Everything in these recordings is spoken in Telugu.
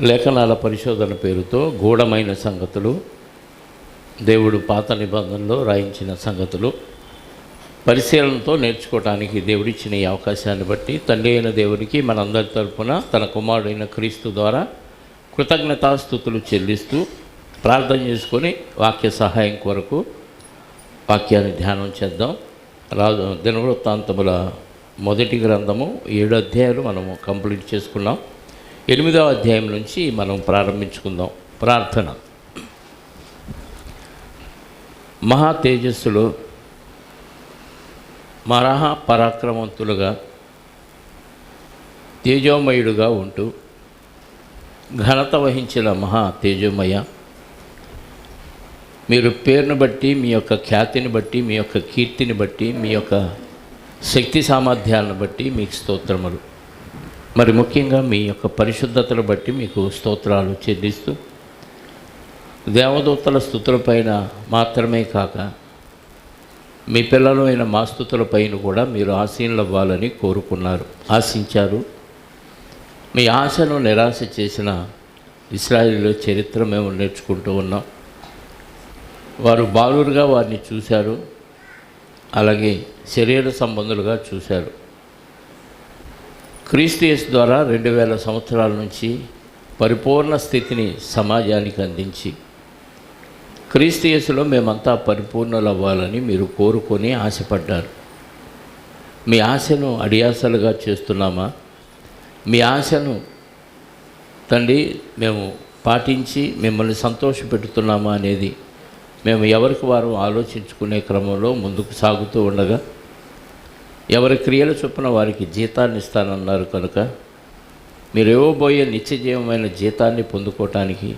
లేఖనాల పరిశోధన పేరుతో గూఢమైన సంగతులు, దేవుడు పాత నిబంధనలో రాయించిన సంగతులు పరిశీలనతో నేర్చుకోవడానికి దేవుడిచ్చిన ఈ అవకాశాన్ని బట్టి తండ్రి అయిన దేవునికి మనందరి తరపున తన కుమారుడైన క్రీస్తు ద్వారా కృతజ్ఞతాస్తుతులు చెల్లిస్తూ ప్రార్థన చేసుకొని వాక్య సహాయం కొరకు వాక్యాన్ని ధ్యానం చేద్దాం. దినవృత్తాంతముల మొదటి గ్రంథము 7 అధ్యాయాలు మనము కంప్లీట్ చేసుకున్నాం. 8వ అధ్యాయం నుంచి మనం ప్రారంభించుకుందాం. ప్రార్థన. మహా తేజస్సులో మరహా పరాక్రమవంతులుగా తేజోమయుడుగా ఉంటూ ఘనత వహించిన మహా తేజోమయ, మీరు పేరును బట్టి, మీ యొక్క ఖ్యాతిని బట్టి, మీ యొక్క కీర్తిని బట్టి, మీ యొక్క శక్తి సామర్థ్యాలను బట్టి మీకు స్తోత్రములు. మరి ముఖ్యంగా మీ యొక్క పరిశుద్ధతను బట్టి మీకు స్తోత్రాలు చెల్లిస్తూ దేవదూతల స్తుతులపైన మాత్రమే కాక మీ పిల్లలు అయిన మా స్తుతులపైన కూడా మీరు ఆశీనులు అవ్వాలని కోరుకున్నారు, ఆశించారు. మీ ఆశను నిరాశ చేసిన ఇశ్రాయేలు చరిత్ర మేము నేర్చుకుంటూ ఉన్నాం. వారు బాలురుగా వారిని చూశారు, అలాగే శరీర సంబంధులుగా చూశారు. క్రీస్తు యేసు ద్వారా 2000 సంవత్సరాల నుంచి పరిపూర్ణ స్థితిని సమాజానికి అందించి క్రీస్తు యేసులో మేమంతా పరిపూర్ణులు అవ్వాలని మీరు కోరుకొని ఆశపడ్డారు. మీ ఆశను అడియాసలుగా చేస్తున్నామా? మీ ఆశను తండ్రి మేము పాటించి మిమ్మల్ని సంతోషపెడుతున్నామా అనేది మేము ఎవరికి వారు ఆలోచించుకునే క్రమంలో ముందుకు సాగుతూ ఉండగా, ఎవరి క్రియల చొప్పున వారికి జీతాన్ని ఇస్తానన్నారు కనుక మీరు ఇవ్వబోయే నిత్యజీవమైన జీతాన్ని పొందుకోవటానికి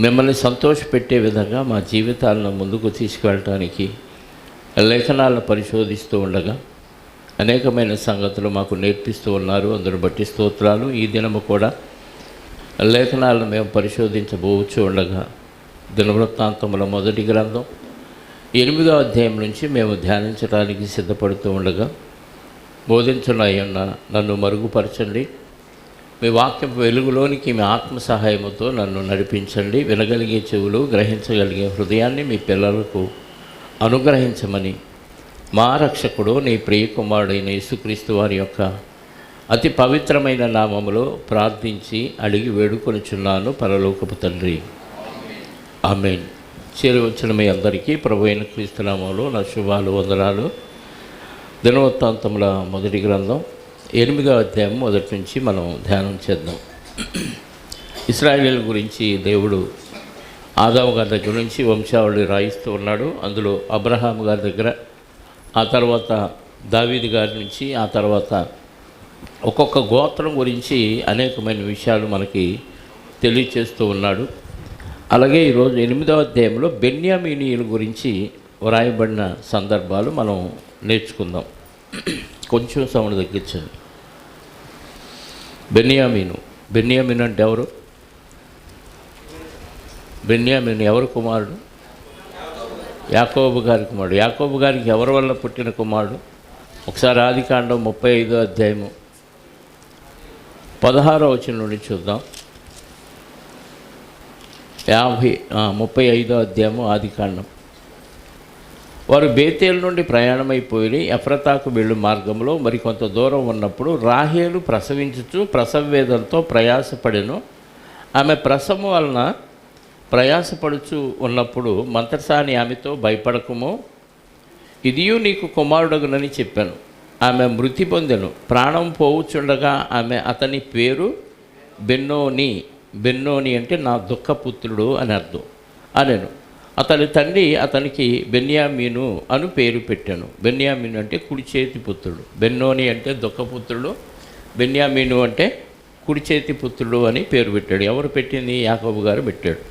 మిమ్మల్ని సంతోషపెట్టే విధంగా మా జీవితాలను ముందుకు తీసుకువెళ్ళటానికి లేఖనాలను పరిశోధిస్తూ ఉండగా అనేకమైన సంగతులు మాకు నేర్పిస్తూ ఉన్నారు. అందును బట్టి స్తోత్రాలు. ఈ దినము కూడా లేఖనాలను మేము పరిశోధించబోవచ్చు ఉండగా దినవృత్తాంతముల మొదటి గ్రంథం 8వ అధ్యాయం నుంచి మేము ధ్యానించడానికి సిద్ధపడుతూ ఉండగా బోధించున్న నన్ను మరుగుపరచండి. మీ వాక్యం వెలుగులోనికి మీ ఆత్మ సహాయముతో నన్ను నడిపించండి. వినగలిగే చెవులు, గ్రహించగలిగే హృదయాన్ని మీ పిల్లలకు అనుగ్రహించమని మా రక్షకుడు నీ ప్రియ కుమారుడైన యేసుక్రీస్తు వారి యొక్క అతి పవిత్రమైన నామములో ప్రార్థించి అడిగి వేడుకొనుచున్నాను పరలోకపు తండ్రి, ఆమేన్. చేరువచ్చిన మీ అందరికీ ప్రభు అయిన క్రీస్తు నామములో నా శుభాలు, వందనాలు. దినవృత్తాంతముల మొదటి గ్రంథం 8వ అధ్యాయం మొదటి నుంచి మనం ధ్యానం చేద్దాం. ఇశ్రాయేలీయుల గురించి దేవుడు ఆదాము గారి దగ్గర నుంచి వంశావళి రాయిస్తూ ఉన్నాడు. అందులో అబ్రహాము గారి దగ్గర, ఆ తర్వాత దావీదు గారి నుంచి, ఆ తర్వాత ఒక్కొక్క గోత్రం గురించి అనేకమైన విషయాలు మనకి తెలియచేస్తూ ఉన్నాడు. అలాగే ఈరోజు 8వ అధ్యాయంలో బెన్యామీనీయుల గురించి వ్రాయబడిన సందర్భాలు మనం నేర్చుకుందాం. కొంచెం సౌండ్ తగ్గించండి. బెన్యామీను అంటే ఎవరు? బెన్యామీను ఎవరు కుమారుడు? యాకోబు గారి కుమారుడు. యాకోబు గారికి ఎవరి వల్ల పుట్టిన కుమారుడు? ఒకసారి ఆదికాండం 35వ అధ్యాయము 16వ వచనం నుండి చూద్దాం. 35వ అధ్యాయము ఆదికాండం. వారు బేతేలు నుండి ప్రయాణమైపోయి ఎఫ్రతాకు వెళ్ళు మార్గంలో మరికొంత దూరం ఉన్నప్పుడు రాహేలు ప్రసవించుచు ప్రసవ వేదనతో ప్రయాసపడెను. ఆమె ప్రసవం వలన ప్రయాసపడుచు ఉన్నప్పుడు మంత్రసాని ఆమెతో, భయపడకుము, ఇదియు నీకు కుమారుడగునని చెప్పాను. ఆమె మృతి పొందెను. ప్రాణం పోవుచుండగా ఆమె అతని పేరు బెన్నోని అంటే నా దుఃఖపుత్రుడు అని అర్థం అనెను. అతని తండ్రి అతనికి బెన్యామీను అను పేరు పెట్టాను. బెన్యామీను అంటే కుడి చేతి పుత్రుడు, బెన్నోని అంటే దుఃఖపుత్రుడు, బెన్యామీను అంటే కుడి చేతి పుత్రుడు అని పేరు పెట్టాడు. ఎవరు పెట్టింది? యాకోబు గారు పెట్టాడు.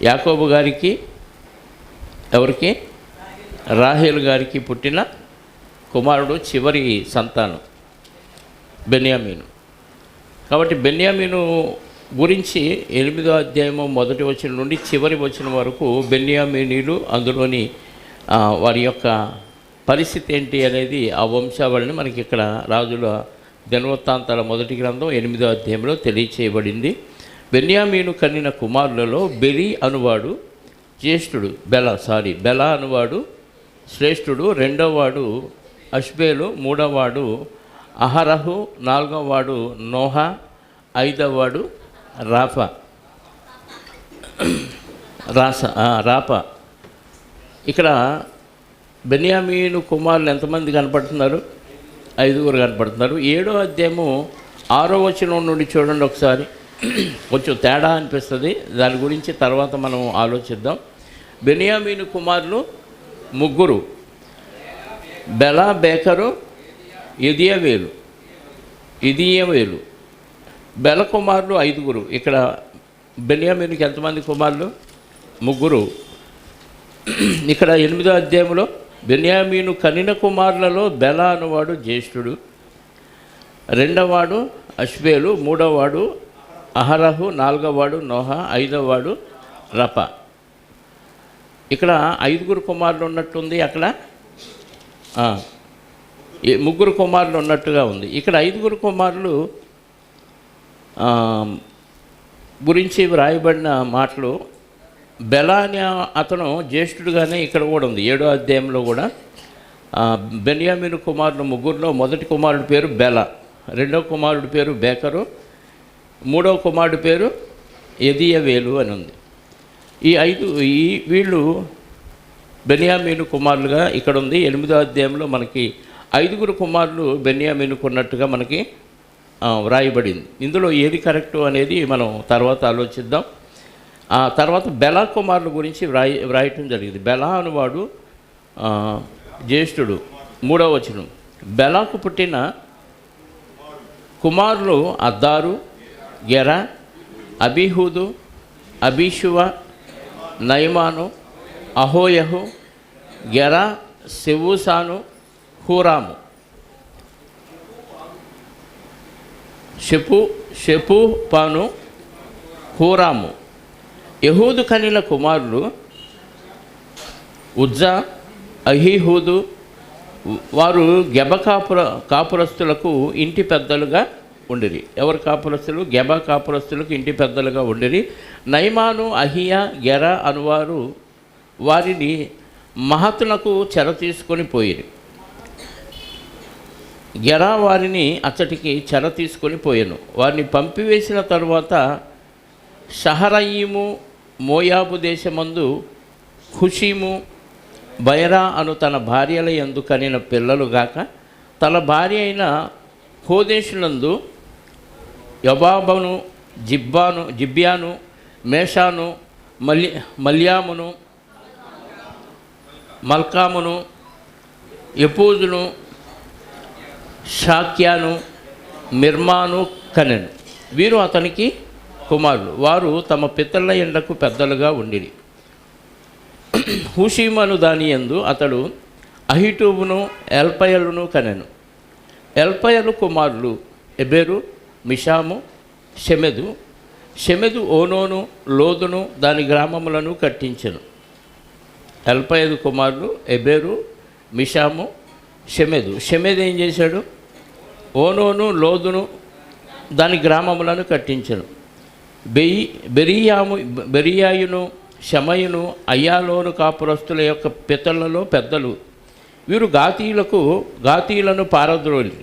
యాకోబు గారికి, ఎవరికి? రాహేలు గారికి పుట్టిన కుమారుడు చివరి సంతానం బెన్యామీను. కాబట్టి బెన్యామీను గురించి 8వ అధ్యాయము మొదటి వచనం నుండి చివరి వచనం వరకు బెన్యామీనీయులు, అందులోని వారి యొక్క పరిస్థితి ఏంటి అనేది ఆ వంశావళిని మనకి ఇక్కడ రాజుల దినవృత్తాంతాల మొదటి గ్రంథం 8వ అధ్యాయంలో తెలియచేయబడింది. బెన్యామీను కన్నిన కుమారులలో బెరి అనువాడు జ్యేష్ఠుడు, బెల అనువాడు శ్రేష్ఠుడు, రెండవవాడు అష్బేలు, మూడవవాడు అహరహు, నాలుగవవాడు నోహ, ఐదవవాడు రాప. ఇక్కడ బెన్యామీను కుమారులు ఎంతమంది కనపడుతున్నారు? 5 కనపడుతున్నారు. 7వ అధ్యాయము 6వ వచనం నుండి చూడండి ఒకసారి. కొంచెం తేడా అనిపిస్తుంది, దాని గురించి తర్వాత మనం ఆలోచిద్దాం. బెన్యామీను కుమారులు 3, బెల, బేకరు, ఇదియవేలు. బెల కుమారులు 5. ఇక్కడ బెన్యామీనుకి ఎంతమంది కుమారులు? 3. ఇక్కడ 8వ అధ్యాయంలో బెన్యామీను కనిన కుమారులలో బెల అనువాడు జ్యేష్ఠుడు, రెండవవాడు అష్బేలు, మూడవవాడు అహరహు, నాలుగవవాడు నోహ, ఐదవవాడు రప. ఇక్కడ 5 కుమారులు ఉన్నట్టుంది, అక్కడ 3 కుమారులు ఉన్నట్టుగా ఉంది. ఇక్కడ 5 కుమారులు గురించి వ్రాయబడిన మాటలు. బెల అనే అతను జ్యేష్ఠుడుగానే ఇక్కడ కూడా ఉంది. 7వ అధ్యాయంలో కూడా బెన్యామీను కుమారులు 3లో మొదటి కుమారుడి పేరు బెల, రెండవ కుమారుడి పేరు బేకరు, మూడవ కుమారుడి పేరు ఎదియవేలు అని ఉంది. వీళ్ళు బెన్యామీను కుమారులుగా ఇక్కడ ఉంది. 8వ అధ్యాయంలో మనకి 5 కుమారులు బెన్యామీనుకు ఉన్నట్టుగా మనకి వ్రాయబడింది. ఇందులో ఏది కరెక్టు అనేది మనం తర్వాత ఆలోచిద్దాం. ఆ తర్వాత బెల కుమారుల గురించి వ్రాయటం జరిగింది. బెల అనువాడు జ్యేష్ఠుడు. 3వ వచనం, బెలకు పుట్టిన కుమారులు అద్దారు, గెర, అబీహూదు, అబీషువ, నయమాను, అహోయహు, గెర, సెవూసాను, హూరాము. షెపుపాను, హూరాము. యహూదు కనిల కుమారులు ఉజ్జా, అహీహూదు. వారు గెబ కాపురస్తులకు ఇంటి పెద్దలుగా ఉండిరి. ఎవరు కాపురస్తులు? గెబ కాపురస్తులకు ఇంటి పెద్దలుగా ఉండిరి. నయమాను, అహియా, గెర అనువారు వారిని మహతునకు చెర తీసుకొని పోయిరి. గెర వారిని అచ్చటికి చెర తీసుకొని పోయాను. వారిని పంపివేసిన తరువాత షహరయీము మోయాబు దేశమందు హుషీము, బైరా అను తన భార్యల యందు కనిన పిల్లలుగాక తన భార్య అయిన హోదేశులందు యబాబను, జిబ్యాను, మేషాను, మల్యామును, మల్కామును, యపూజును, షాక్యాను, మిర్మాను కనెను. వీరు అతనికి కుమారులు. వారు తమ పితరుల ఎండకు పెద్దలుగా ఉండిరి. హుషీమను దాని యందు అతడు అహిటూబును, ఎల్పయలును కనెను. ఎల్పయలు కుమారులు ఎబెరు, మిషాము, షెమెదు ఓనోను, లోదును దాని గ్రామములను కట్టించెను. ఎల్పయలు కుమారులు ఎబెరు, మిషాము, షెమెదు ఏం చేశాడు? ఓనోను, లోదును దాని గ్రామములను కట్టించెను. బెరియాయును, షమయును అయ్యాలోను కాపురస్తుల యొక్క పితరులలో పెద్దలు. వీరు గాతీయులను పారద్రోలి.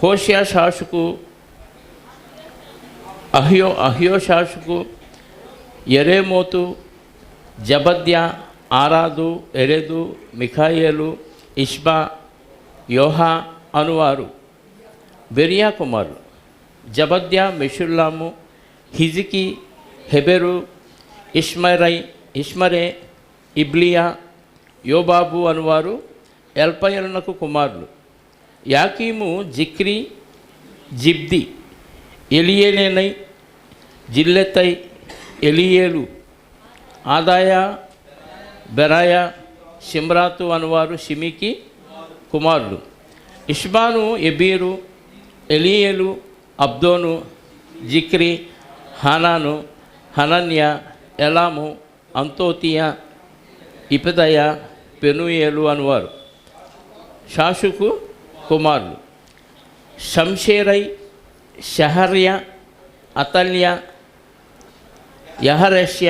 హోషాషాషుకు, అహ్యోషాషుకు, ఎరేమోతు, జబద్యా, ఆరాదు, ఎరెదు, మిఖాయేలు, ఇష్బా, యోహా అనువారు బెరియా కుమారులు. జబద్యా, మెషుల్లాము, హిజికి, హెబెరు, ఇష్మరే, ఇబ్లియా, యోబాబు అనువారు ఎల్పయలునకు కుమారులు. యాకీము, జిక్రీ, జిబ్ది, ఎలియేనై, జిల్లెతై, ఎలియేలు, ఆదాయా, బెరాయా, షిమ్రాతు అనువారు షిమికి కుమారులు. ఇష్బాను, ఎబీరు, ఎలియేలు, అబ్దోను, జిక్రీ, హానాను, హనన్య, ఎలాము, అంతోతియా, ఇపదయ, పెనుయేలు అనువారు షాషుకు కుమారులు. షంషేరై, షహర్య, అతల్య, యహరష్య,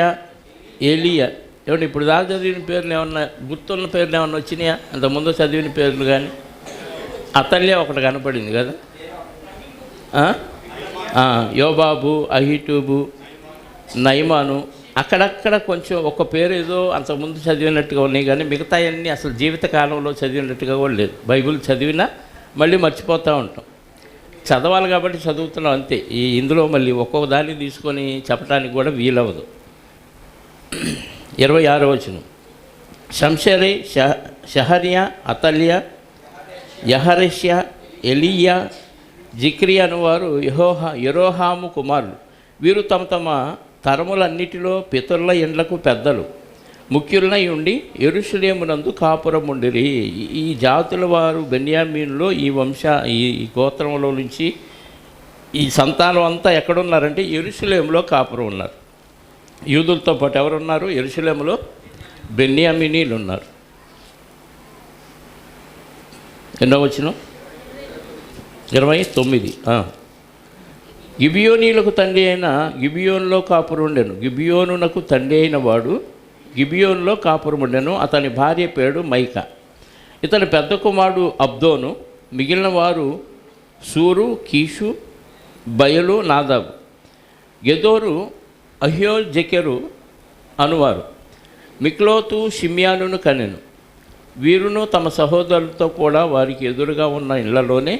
ఎలియా. ఏమంటే ఇప్పుడు దాకా చదివిన పేర్లు ఏమన్నా గుర్తున్న పేర్లు ఏమన్నా వచ్చినాయా? అంతకుముందు చదివిన పేర్లు కానీ. అతల్య ఒకటి కనపడింది కదా. యోబాబు, అహిటూబు, నయమాను, అక్కడక్కడ కొంచెం ఒక పేరు ఏదో అంతకుముందు చదివినట్టుగా ఉన్నాయి కానీ మిగతా అన్నీ అసలు జీవితకాలంలో చదివినట్టుగా కూడా లేదు. బైబిల్ చదివినా మళ్ళీ మర్చిపోతూ ఉంటాం. చదవాలి కాబట్టి చదువుతున్నాం అంతే. ఇందులో మళ్ళీ ఒక్కొక్క దాన్ని తీసుకొని చెప్పడానికి కూడా వీలవదు. 26వ వచనం. షంషేరై, షహర్య, అతల్య, యహరష్య, ఎలియా, జిక్రి అనువారు యెరోహాము కుమారులు. వీరు తమ తమ తరములన్నిటిలో పితరుల ఇండ్లకు పెద్దలు, ముఖ్యులనై ఉండి యెరూషలేమునందు కాపురం ఉండిరి. ఈ జాతుల వారు బెన్యామీనులో ఈ గోత్రంలో నుంచి ఈ సంతానం అంతా ఎక్కడున్నారంటే యెరూషలేములో కాపురం ఉన్నారు. యూదులతో పాటు ఎవరున్నారు? యెరూషలేములో బెన్యామీనీలు ఉన్నారు. ఎన్నో వచనం? 29. గిబియోనీలకు తండ్రి అయిన గిబియోనులో కాపురం ఉండెను. గిబియోనునకు తండ్రి అయిన వాడు గిబియోనులో కాపురం ఉండెను. అతని భార్య పేరు మైకా. ఇతని పెద్ద కుమారుడు అబ్దోను. మిగిలిన వారు సూరు, కీషు, బయలు, నాదాబు. గెదోరు, అహ్యోజెకెరు అనువారు మిక్లోతు, షిమ్యానును కనెను. వీరును తమ సహోదరులతో కూడా వారికి ఎదురుగా ఉన్న ఇళ్లలోనే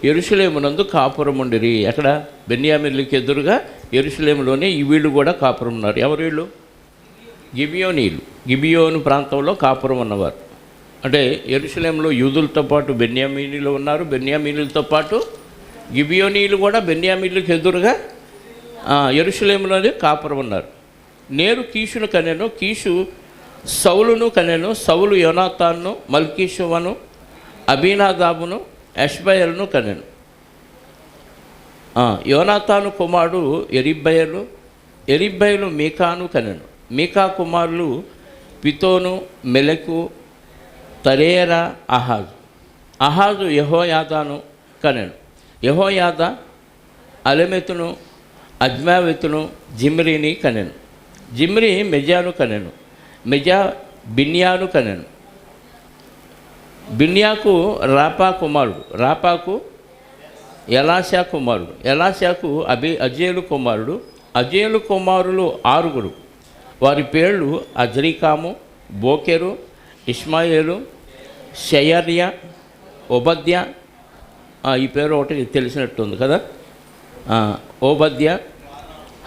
యెరూషలేమునందు కాపురం ఉండిరి. అక్కడ బెన్యామీనులకు ఎదురుగా యెరూషలేములోనే వీళ్ళు కూడా కాపురం ఉన్నారు. ఎవరు వీళ్ళు? గిబియోనీలు. గిబియోను ప్రాంతంలో కాపురం ఉన్నవారు. అంటే యెరూషలేములో యూదులతో పాటు బెన్యామీనీలు ఉన్నారు. బెన్యామీనులతో పాటు గిబియోనీలు కూడా బెన్యామీనులకు ఎదురుగా యెరూషలేములోనే కాపురం ఉన్నారు. నేరు కీషును కనెను. కీషు సౌలును కనెను. సౌలు యోనాతాను, మల్కీషువను, అబీనాదాబును, ఎష్బయలును కనెను. యోనాతాను కుమారుడు ఎరిబ్బయలు. ఎరిబ్బయలు మీకాను కనెను. మీకా కుమారులు పితోను, మెలకు, తరేరా, అహాజు. అహాజు యెహోయాదాను కనెను. యెహోయాదా అలెమెతును, అజ్మావెతును, జిమ్రిని కనెను. జిమ్రి మెజాను కనెను. మెజా బిన్యాను కనెను. బిన్యాకు రాపా కుమారుడు. రాపాకు ఎలాషా కుమారుడు. ఎలాషాకు అజేలు కుమారుడు. అజేలు కుమారులు 6. వారి పేర్లు అజ్రికాము, బోకెరు, ఇష్మాయేలు, షయర్య, ఓబద్య. ఈ పేరు ఒకటి తెలిసినట్టుంది కదా. ఓబద్య,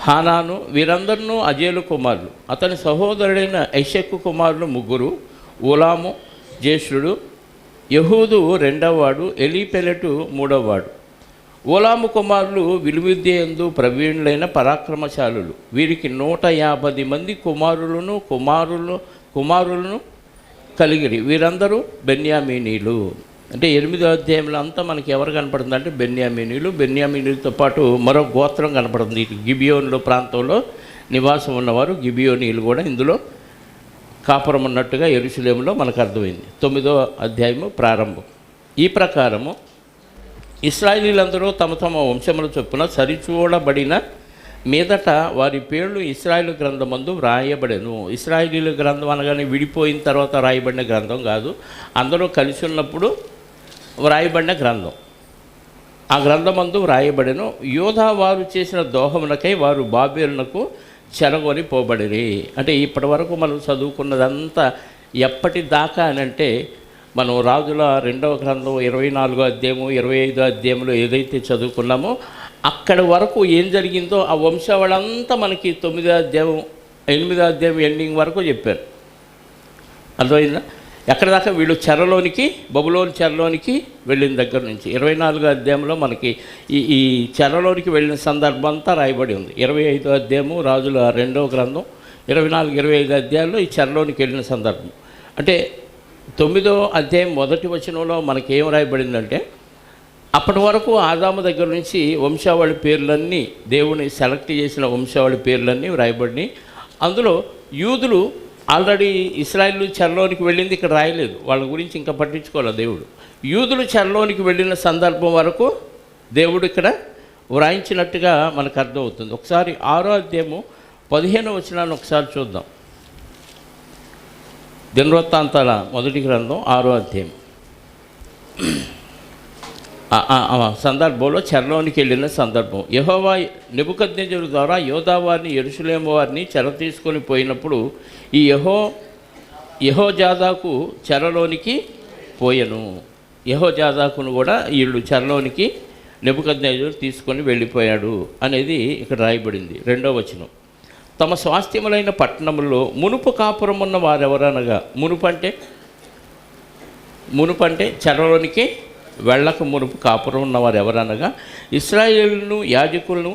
హానాను. వీరందరూ అజేలు కుమారులు. అతని సహోదరుడైన ఐషక్కు కుమారులు 3. ఊలాము జ్యేష్ఠుడు, యహూదు 2వవాడు, ఎలీపెలెటు 3వవాడు. ఊలాము కుమారులు విలువిద్యయందు ప్రవీణులైన పరాక్రమశాలులు. వీరికి 150 మంది కుమారులను కలిగిరి. వీరందరూ బెన్యామీనీలు. అంటే 8వ అధ్యాయంలో అంతా మనకి ఎవరు కనపడుతుంది అంటే బెన్యామీనీలు. బెన్యామీనీలతో పాటు మరో గోత్రం కనపడుతుంది. గిబియోనులో ప్రాంతంలో నివాసం ఉన్నవారు గిబియోనీలు కూడా ఇందులో కాపురం ఉన్నట్టుగా యెరూషలేములో మనకు అర్థమైంది. 9వ అధ్యాయము ప్రారంభం. ఈ ప్రకారము ఇశ్రాయేలీలందరూ తమ తమ వంశముల చొప్పున సరిచూడబడిన మీదట వారి పేర్లు ఇశ్రాయేలు గ్రంథమందు వ్రాయబడెను. ఇశ్రాయేలీల గ్రంథం అనగానే విడిపోయిన తర్వాత రాయబడిన గ్రంథం కాదు. అందరూ కలిసి ఉన్నప్పుడు వ్రాయబడిన గ్రంథం. ఆ గ్రంథమందు వ్రాయబడెను. యోధా వారు చేసిన దోహమునకై వారు బాబేలునకు చెరగొని పోబడిరి. అంటే ఇప్పటి వరకు మనం చదువుకున్నదంతా ఎప్పటిదాకా అని అంటే మనం రాజుల 2వ గ్రంథం 24వ అధ్యాయము 25వ అధ్యాయంలో ఏదైతే చదువుకున్నామో అక్కడి వరకు ఏం జరిగిందో ఆ వంశావళంతా మనకి 9వ అధ్యాయం 8వ అధ్యాయం ఎండింగ్ వరకు చెప్పారు. అర్థమైందా? ఎక్కడ దాకా వీళ్ళు చెరలోనికి, బబులోని చెరలోనికి వెళ్ళిన దగ్గర నుంచి 24వ అధ్యాయంలో మనకి ఈ చెరలోనికి వెళ్ళిన సందర్భం అంతా రాయబడి ఉంది. 25వ అధ్యాయము రాజుల 2వ గ్రంథం 24, 25 అధ్యాయాల్లో ఈ చెరలోనికి వెళ్ళిన సందర్భం. అంటే 9వ అధ్యాయం 1వ వచనంలో మనకి ఏం రాయబడిందంటే అప్పటి వరకు ఆదాము దగ్గర నుంచి వంశావళి పేర్లన్నీ, దేవుని సెలెక్ట్ చేసిన వంశావళి పేర్లన్నీ రాయబడినాయి. అందులో యూదులు ఆల్రెడీ ఇశ్రాయేలు చెరలోనికి వెళ్ళింది ఇక్కడ రాయలేదు. వాళ్ళ గురించి ఇంకా పట్టించుకోవాలి దేవుడు. యూదులు చెరలోనికి వెళ్ళిన సందర్భం వరకు దేవుడు ఇక్కడ వ్రాయించినట్టుగా మనకు అర్థమవుతుంది. ఒకసారి 6వ అధ్యాయము 15వ వచనాన్ని ఒకసారి చూద్దాం. దినవృత్తాంతాల మొదటి గ్రంథం 6వ అధ్యాయం. సందర్భంలో చెరలోనికి వెళ్ళిన సందర్భం. యెహోవా నెబుకద్నెజరు ద్వారా యోధా వారిని యెరూషలేము వారిని చెర తీసుకొని పోయినప్పుడు ఈ యెహోజాదాకు చెరలోనికి పోయెను. యెహోజాదాకును కూడా వీళ్ళు చెరలోనికి నెబుకద్నెజరు తీసుకొని వెళ్ళిపోయాడు అనేది ఇక్కడ రాయబడింది. 2వ వచనం. తమ స్వాస్థ్యములైన పట్టణముల్లో మునుపు కాపురం ఉన్న వారెవరనగా, మునుపంటే చెరలోనికి వెళ్ళక మునుపు కాపురం ఉన్నవారు ఎవరనగా ఇశ్రాయేలును, యాజకులను,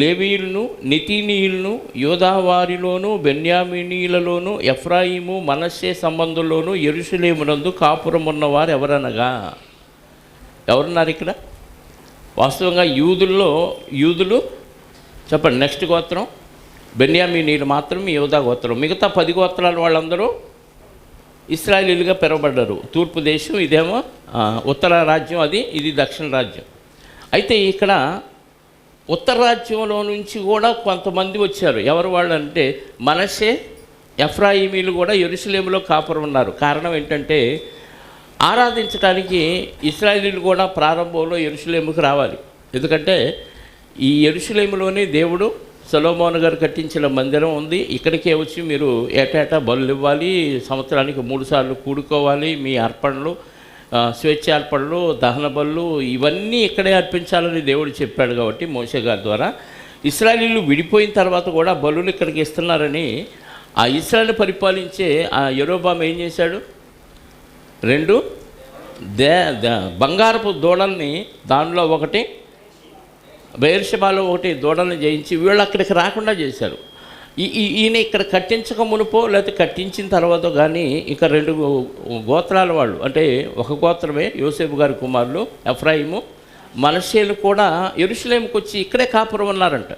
లేవీయులను, నెతీనీయులను, యోధావారిలోను, బెన్యామీనీలలోను, ఎఫ్రాయిము, మనష్షే సంబంధుల్లోను యెరూషలేమునందు కాపురం ఉన్నవారు ఎవరనగా. ఎవరున్నారు ఇక్కడ? వాస్తవంగా యూదులు చెప్పండి. నెక్స్ట్ గోత్రం బెన్యామీనీయులు మాత్రం యోధా గోత్రం. మిగతా 10 గోత్రాల వాళ్ళందరూ ఇశ్రాయేలీలుగా పిలువబడ్డారు. తూర్పు దేశం, ఇదేమో ఉత్తర రాజ్యం, ఇది దక్షిణ రాజ్యం. అయితే ఇక్కడ ఉత్తర రాజ్యంలో నుంచి కూడా కొంతమంది వచ్చారు. ఎవరు వాళ్ళు అంటే మనష్షే, ఎఫ్రాయిమీలు కూడా యెరూషలేములో కాపురం ఉన్నారు. కారణం ఏంటంటే ఆరాధించడానికి ఇశ్రాయేలీలు కూడా ప్రారంభంలో యెరూషలేముకు రావాలి. ఎందుకంటే ఈ యెరూషలేములోనే దేవుడు సొలొమోను గారు కట్టించిన మందిరం ఉంది. ఇక్కడికే వచ్చి మీరు ఏటేటా బలులు ఇవ్వాలి, సంవత్సరానికి 3 సార్లు కూడుకోవాలి, మీ అర్పణలు, స్వేచ్ఛార్పణలు, దహన బలులు ఇవన్నీ ఇక్కడే అర్పించాలని దేవుడు చెప్పాడు. కాబట్టి మోషే గారి ద్వారా ఇశ్రాయేలీలు విడిపోయిన తర్వాత కూడా బలులు ఇక్కడికి ఇస్తున్నారని ఆ ఇశ్రాయేలు పరిపాలించే ఆ యెరోబాము ఏం చేశాడు? 2 బంగారపు దూడల్ని, దానిలో ఒకటి బెయేర్షెబాలో ఒకటి దూడల్ని జయించి వీళ్ళు అక్కడికి రాకుండా చేశారు. ఈయన ఇక్కడ కట్టించక మునుపో లేకపోతే కట్టించిన తర్వాత కానీ ఇక 2 గోత్రాల వాళ్ళు, అంటే ఒక గోత్రమే యోసేపు గారి కుమారులు ఎఫ్రాయిము, మనష్షేలు కూడా యెరూషలేముకు వచ్చి ఇక్కడే కాపురం ఉన్నారంట.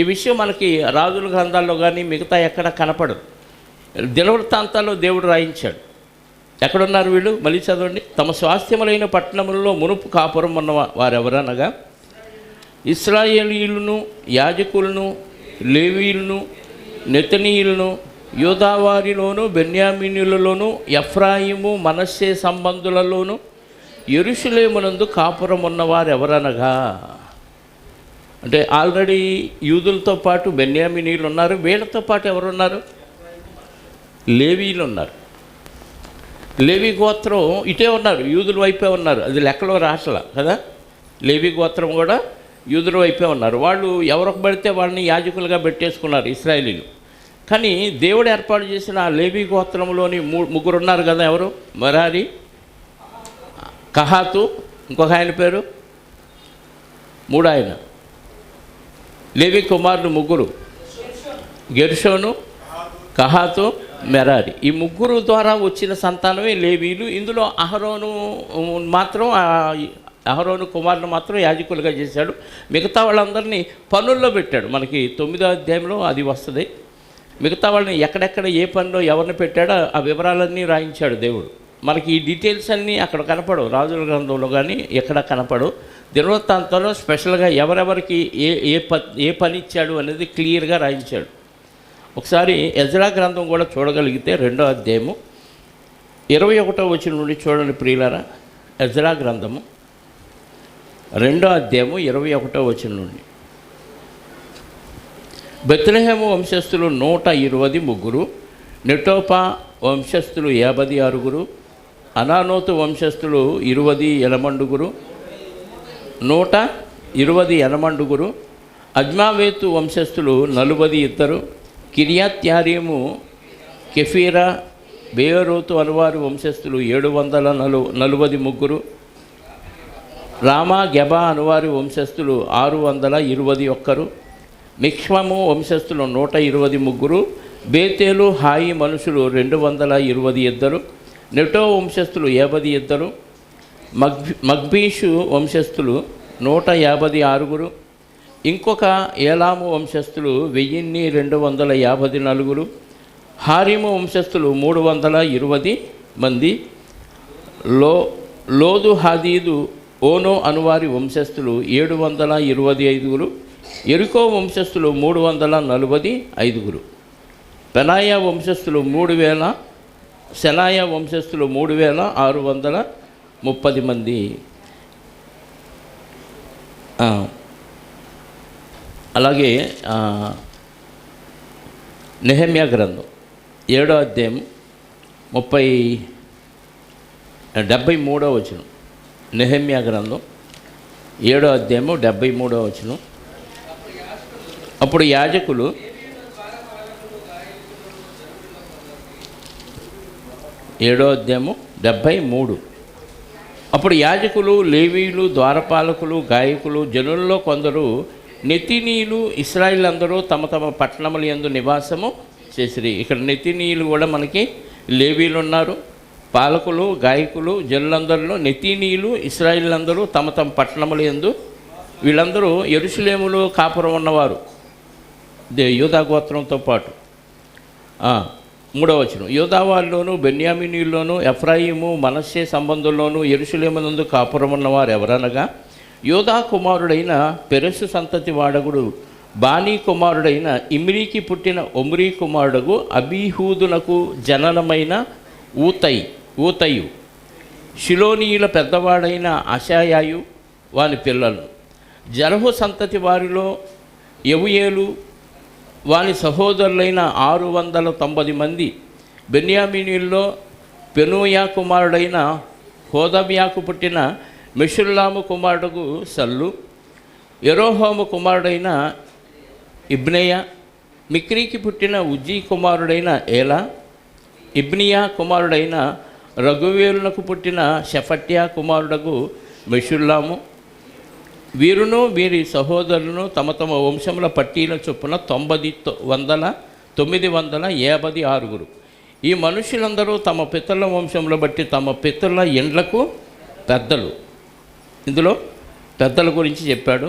ఈ విషయం మనకి రాజుల గ్రంథాల్లో కానీ మిగతా ఎక్కడ కనపడదు. దినవృత్తాంతాల్లో దేవుడు రాయించాడు. ఎక్కడున్నారు వీళ్ళు? మళ్ళీ చదవండి. తమ స్వాస్థ్యములైన పట్టణములలో మునుపు కాపురం ఉన్న వారెవరనగా ఇశ్రాయేలీయులను, యాజకులను, లేవీయులను, నెతనీయులను, యోధావారిలోను, బెన్యామీనులలోను, ఎఫ్రాయిము, మనష్షే సంబంధులలోను యెరూషలేమునందు కాపురం ఉన్నవారు ఎవరనగా. అంటే ఆల్రెడీ యూదులతో పాటు బెన్యామీనీయులు ఉన్నారు. వీళ్ళతో పాటు ఎవరున్నారు? లేవీయులు ఉన్నారు. లేవీ గోత్రం ఇటే ఉన్నారు, యూదుల వైపే ఉన్నారు. అది లెక్కలో రాసల కదా. లేవీ గోత్రం కూడా యూదుల వైపే ఉన్నారు. వాళ్ళు ఎవరికి పడితే వాళ్ళని యాజకులుగా పెట్టేసుకున్నారు ఇశ్రాయేలీలు. కానీ దేవుడు ఏర్పాటు చేసిన ఆ లేవీ గోత్రంలోని 3 ఉన్నారు కదా. ఎవరు? మెరారి, కహాతు, ఇంకొక ఆయన పేరు 3 ఆయన. లేవీ కుమారులు 3, గెర్షోను, కహాతు, మెరారి. ఈ 3 ద్వారా వచ్చిన సంతానమే లేవీలు. ఇందులో అహరోను కుమారుని మాత్రం యాజకులుగా చేశాడు. మిగతా వాళ్ళందరినీ పనుల్లో పెట్టాడు. మనకి 9వ అధ్యాయంలో అది వస్తుంది. మిగతా వాళ్ళని ఎక్కడెక్కడ ఏ పనిలో ఎవరిని పెట్టాడో ఆ వివరాలన్నీ రాయించాడు దేవుడు. మనకి ఈ డీటెయిల్స్ అన్నీ అక్కడ కనపడవు, రాజుల గ్రంథంలో కానీ ఎక్కడ కనపడవు. దినవృత్తాంతంలో స్పెషల్గా ఎవరెవరికి ఏ పని ఇచ్చాడు అనేది క్లియర్గా రాయించాడు. ఒకసారి ఎజ్రా గ్రంథం కూడా చూడగలిగితే 2వ అధ్యాయము 21వ వచనం నుండి చూడండి ప్రియులారా. ఎజ్రా గ్రంథము 2వ అధ్యాయము 21వ వచనం నుండి. బెత్లెహేము వంశస్థులు 123, నెటోపా వంశస్థులు 56, అనానోతు వంశస్థులు 20 ఎనమండుగురు, 120 ఎనమండుగురు, అజ్మావేతు వంశస్థులు 42, కిర్యత్యారీము, కెఫీరా, బేయోరోతు అనువారు వంశస్థులు 743, రామా గెబా అనువారి వంశస్థులు 621, మిక్ష్మము వంశస్థులు 123, బేతేలు హాయి మనుషులు 222, నెటో వంశస్థులు 52, మగ్బీషు వంశస్థులు 156, ఇంకొక ఏలాము వంశస్థులు 1254, హారిము వంశస్థులు 320 మంది, లోదు హదీదు ఓనో అనువారి వంశస్థులు 725, ఎరికో వంశస్థులు 345, పెనాయా వంశస్థులు 3000, సెనాయా వంశస్థులు 3630 మంది. అలాగే నెహెమ్యా గ్రంథం 7వ అధ్యాయం 73వ వచనం. నెహెమ్యా గ్రంథం 7వ అధ్యాయము 73వ వచనం. అప్పుడు యాజకులు 7వ అధ్యాయము 73. అప్పుడు యాజకులు, లేవీయులు, ద్వారపాలకులు, గాయకులు, జనుల్లో కొందరు నెతినీయులు, ఇశ్రాయేలు అందరూ తమ తమ పట్టణముల యందు నివాసము చేసిరి. ఇక్కడ నెతినీయులు కూడా మనకి లేవీలు ఉన్నారు, పాలకులు, గాయకులు, జనులందరిలో నెతినీయులు, ఇశ్రాయేలు అందరూ తమ తమ పట్టణముల యందు. వీళ్ళందరూ యెరూషలేములో కాపురం ఉన్నవారు, యూదా గోత్రంతో పాటు. 3వ వచనం. యూదా వారిలోను, బెన్యామీనీయుల్లోను, ఎఫ్రాయిము, మనష్షే సంబంధుల్లోను యెరూషలేమునందు కాపురం ఉన్నవారు ఎవరనగా, యూదా కుమారుడైన పెరెసు సంతతి వాడగుడు బానీ కుమారుడైన ఇమ్రీకి పుట్టిన ఒమ్రీ కుమారుడగు అబీహూదునకు జననమైన ఊతయు, షిలోనీయుల పెద్దవాడైన అషాయాయు వాని పిల్లలు. జరహు సంతతి వారిలో యెవుయేలు వాని సహోదరులైన 690 మంది. బెన్యామీనీయుల్లో పెనూయా కుమారుడైన హోదవ్యాకు పుట్టిన మెషుల్లాము కుమారుడుగు సల్లు, యెరోహాము కుమారుడైన ఇబ్నెయ, మిక్రీకి పుట్టిన ఉజ్జీ కుమారుడైన ఏలా, ఇబ్నియా కుమారుడైన రఘువేలునకు పుట్టిన షెఫట్యా కుమారుడగు మెషుల్లాము. వీరును వీరి సహోదరులను తమ తమ వంశముల పట్టీల చొప్పున 956. ఈ మనుషులందరూ తమ పితరుల వంశముల బట్టి తమ పితరుల ఇండ్లకు పెద్దలు. ఇందులో పెద్దల గురించి చెప్పాడు.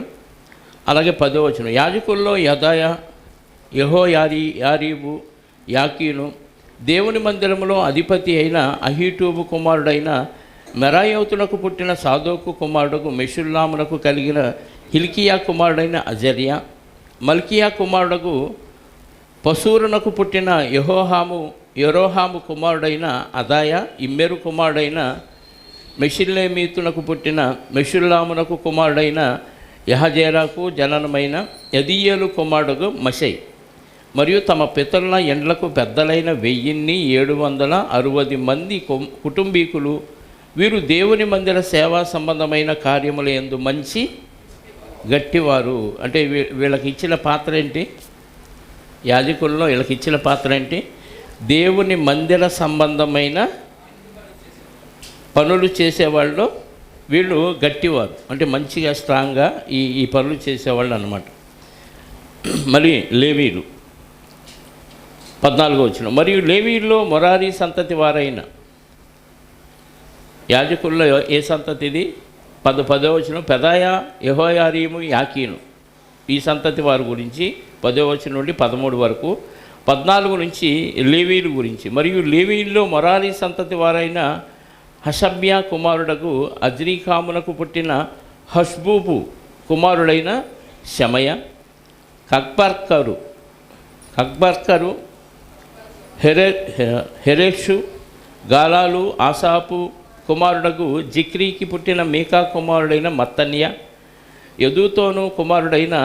అలాగే 10వ వచనం. యాజకుల్లో యదాయ, యెహోయారీబు, యాకీను, దేవుని మందిరములో అధిపతి అయిన అహీటూబు కుమారుడైన మెరాయోతునకు పుట్టిన సాదోకు కుమారుడుకు మెషుల్లామునకు కలిగిన హిల్కియా కుమారుడైన అజర్యా, మల్కియా కుమారుడుకు పసూరునకు పుట్టిన యెరోహాము కుమారుడైన అదాయ, ఇమ్మెరు కుమారుడైన మెషిల్లేమీతునకు పుట్టిన మెషుల్లామునకు కుమారుడైన యహజేరాకు జననమైన యదీయేలు కుమారుడు మషై. మరియు తమ పితరుల ఎండ్లకు పెద్దలైన 1760 మంది కుటుంబీకులు. వీరు దేవుని మందిర సేవా సంబంధమైన కార్యముల యందు మంచి గట్టివారు. అంటే వీళ్ళకి ఇచ్చిన పాత్ర ఏంటి? యాజకుల్లో వీళ్ళకి ఇచ్చిన పాత్ర ఏంటి? దేవుని మందిర సంబంధమైన పనులు చేసేవాళ్ళు వీళ్ళు గట్టివారు, అంటే మంచిగా స్ట్రాంగ్గా ఈ పనులు చేసేవాళ్ళు అన్నమాట. మరి లేవీలు 14వ వచనం. మరియు లేవీల్లో మొరారి సంతతి వారైన యాజకుల్లో ఏ సంతతి ఇది? 10వ వచనం. పెదాయ, యెహోయారీము, యాకీను ఈ సంతతి వారి గురించి 10వ వచనం నుండి 13 వరకు. 14 నుంచి లేవీలు గురించి. మరియు లేవీల్లో మొరారి సంతతి వారైన హషబ్యా కుమారుడకు అజ్రీకామునకు పుట్టిన హష్బూబు కుమారుడైన షమయ, కక్బర్కరు, హెరెషు, గాలాలు, ఆసాపు కుమారుడకు జిక్రీకి పుట్టిన మీకా కుమారుడైన మత్తన్య, యదూతోను కుమారుడైన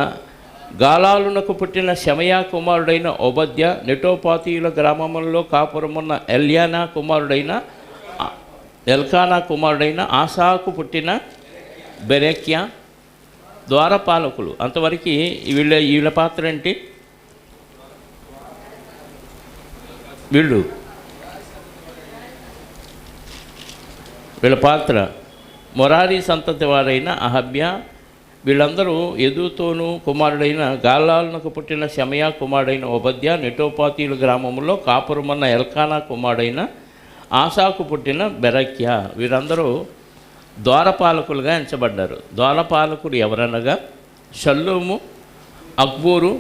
గాలాలునకు పుట్టిన షమయా కుమారుడైన ఓబద్య, నెటోపాతీయుల గ్రామములలో కాపురమున్న ఎల్కానా కుమారుడైన ఆసాకు పుట్టిన బెరెక్యా. ద్వారపాలకులు అంతవరకు వీళ్ళ పాత్ర ఏంటి? వీళ్ళ పాత్ర మొరారి సంతతి వారైన అహబ్యా. వీళ్ళందరూ యదూతోను కుమారుడైన గాలాలునకు పుట్టిన షమయా కుమారుడైన ఓబద్య, నెటోపాతీయుల గ్రామంలో కాపురమన్న ఎల్కానా కుమారుడైన ఆసాకు పుట్టిన బెరక్యా. వీరందరూ ద్వారపాలకులుగా ఎంచబడ్డారు. ద్వారపాలకులు ఎవరనగా షల్లూము, అక్బూరు,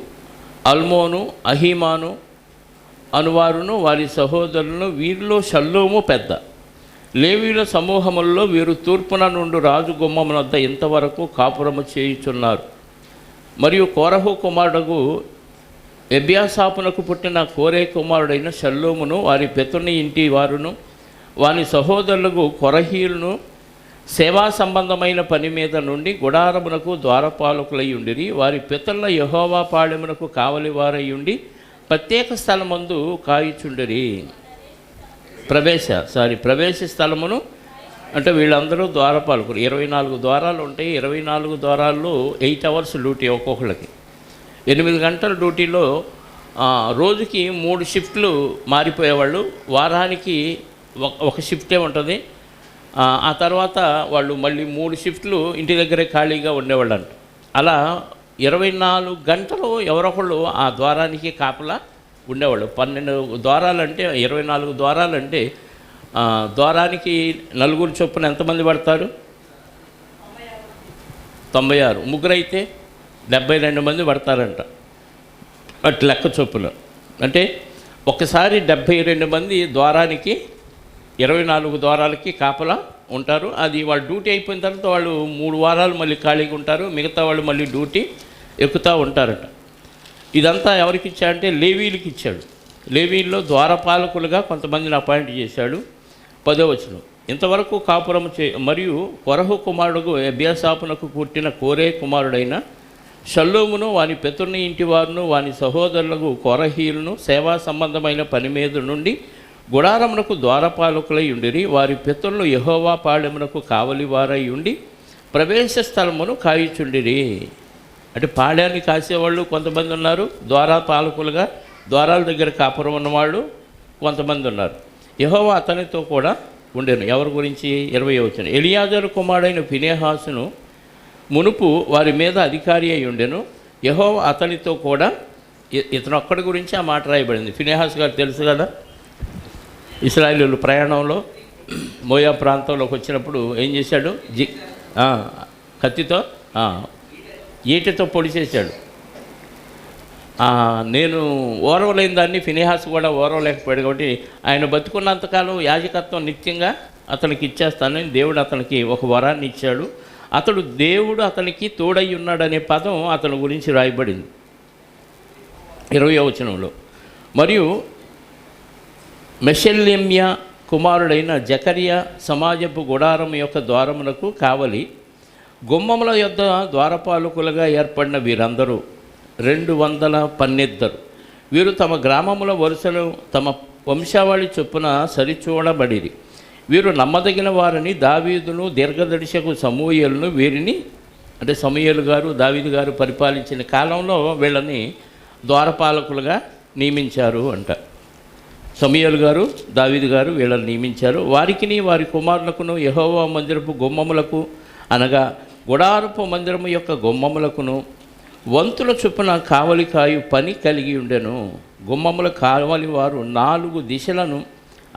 అల్మోను, అహీమాను అనువారును వారి సహోదరులను. వీరిలో షల్లూము పెద్ద. లేవీయుల సమూహములలో వీరు తూర్పున నుండి రాజు గుమ్మమునొద్ద ఇంతవరకు కాపురము చేయుచున్నారు. మరియు కోరహు కుమారుడు ఎబ్యాసాపునకు పుట్టిన కోరే కుమారుడైన షల్లూమును వారి పితరుని ఇంటి వారును వాని సహోదరులకు కొరహీయులను సేవా సంబంధమైన పని మీద నుండి గుడారమునకు ద్వారపాలకులై ఉండిరి. వారి పితరుల యెహోవా పాళెమునకు కావలివారై ఉండి ప్రత్యేక స్థలమందు కాయుచుండిరి. ప్రవేశ స్థలమును అంటే వీళ్ళందరూ ద్వారపాలకులు. 24 ద్వారాలు ఉంటాయి. 24 ద్వారాల్లో 8 అవర్స్ డ్యూటీ ఒక్కొక్కళ్ళకి. 8 గంటల డ్యూటీలో రోజుకి 3 షిఫ్ట్లు మారిపోయేవాళ్ళు. వారానికి ఒక షిఫ్టే ఉంటుంది. ఆ తర్వాత వాళ్ళు మళ్ళీ 3 షిఫ్ట్లు ఇంటి దగ్గరే ఖాళీగా ఉండేవాళ్ళు అంట. అలా 24 గంటలు ఎవరొకళ్ళు ఆ ద్వారానికి కాపలా ఉండేవాళ్ళు. 12 ద్వారాలంటే 24 ద్వారాలంటే ద్వారానికి 4 చొప్పున ఎంతమంది పడతారు? 96. ముగ్గురైతే 72 మంది పడతారంట అటు లెక్క చొప్పున. అంటే ఒకసారి 72 మంది ద్వారానికి 24 ద్వారాలకి కాపలా ఉంటారు. అది వాళ్ళు డ్యూటీ అయిపోయిన తర్వాత వాళ్ళు 3 వారాలు మళ్ళీ ఖాళీగా ఉంటారు. మిగతా వాళ్ళు మళ్ళీ డ్యూటీ ఎక్కుతూ ఉంటారట. ఇదంతా ఎవరికి ఇచ్చాడంటే లేవీయులకి ఇచ్చాడు. లేవీయుల్లో ద్వారపాలకులుగా కొంతమందిని అపాయింట్ చేశాడు. 10వ వచనం. ఇంతవరకు కాపురము మరియు కొరహు కుమారుడు ఎబ్యాసాపునకు పుట్టిన కోరే కుమారుడైన షల్లూమును వాని పితరుని ఇంటి వారును వాని సహోదరులకు కొరహీయులను సేవా సంబంధమైన పని మీద నుండి గుడారమునకు ద్వారపాలకులై ఉండిరి. వారి పితరులు యెహోవా పాళెమునకు కావలివారై ఉండి ప్రవేశ స్థలమును కాయుచుండిరి. అంటే పాళ్యాన్ని కాసేవాళ్ళు కొంతమంది ఉన్నారు. ద్వారపాలకులుగా ద్వారాల దగ్గర కాపురం ఉన్నవాళ్ళు కొంతమంది ఉన్నారు. యెహోవా అతనితో కూడా ఉండెను. ఎవరి గురించి? 20వ వచనం. ఎలియాజరు కుమారుడైన ఫినెహాసును మునుపు వారి మీద అధికారి అయి ఉండెను. యెహోవా అతనితో కూడా ఇతను ఒక్కడి గురించి ఆ మాట రాయబడింది. ఫినెహాసు గారు తెలుసు కదా, ఇశ్రాయేలీయులు ప్రయాణంలో మోయా ప్రాంతంలోకి వచ్చినప్పుడు ఏం చేశాడు? కత్తితో ఈటతో పొడి చేశాడు. నేను ఓర్వలేని దాన్ని ఫినెహాసు కూడా ఓర్వలేకపోయాడు. కాబట్టి ఆయన బతుకున్నంతకాలం యాజకత్వం నిత్యంగా అతనికి ఇచ్చేస్తానని దేవుడు అతనికి ఒక వరాన్ని ఇచ్చాడు. దేవుడు అతనికి తోడై ఉన్నాడనే పదం అతని గురించి రాయబడింది 20వ వచనంలో. మరియు మెషెల్యమ్య కుమారుడైన జకర్యా సమాజపు గుడారం యొక్క ద్వారమునకు కావలి గుమ్మముల యొద్ద ద్వారపాలకులుగా ఏర్పడిన వీరందరూ 212. వీరు తమ గ్రామముల వరుసలు తమ వంశావళి చొప్పున సరిచూడబడిరి. వీరు నమ్మదగిన వారిని దావీదును దీర్ఘదర్శకు సమూయేలును వీరిని అంటే సమూయేలు గారు దావీదు గారు పరిపాలించిన కాలంలో వీళ్ళని ద్వారపాలకులుగా నియమించారు అంట. సమూయేలు గారు దావీదు గారు వీళ్ళని నియమించారు. వారికిని వారి కుమారులకును యెహోవా మందిరపు గుమ్మములకు అనగా గుడారపు మందిరము యొక్క గుమ్మములకును వంతుల చొప్పున కావలికాయు పని కలిగి ఉండెను. గుమ్మముల కావలి వారు 4 దిశలను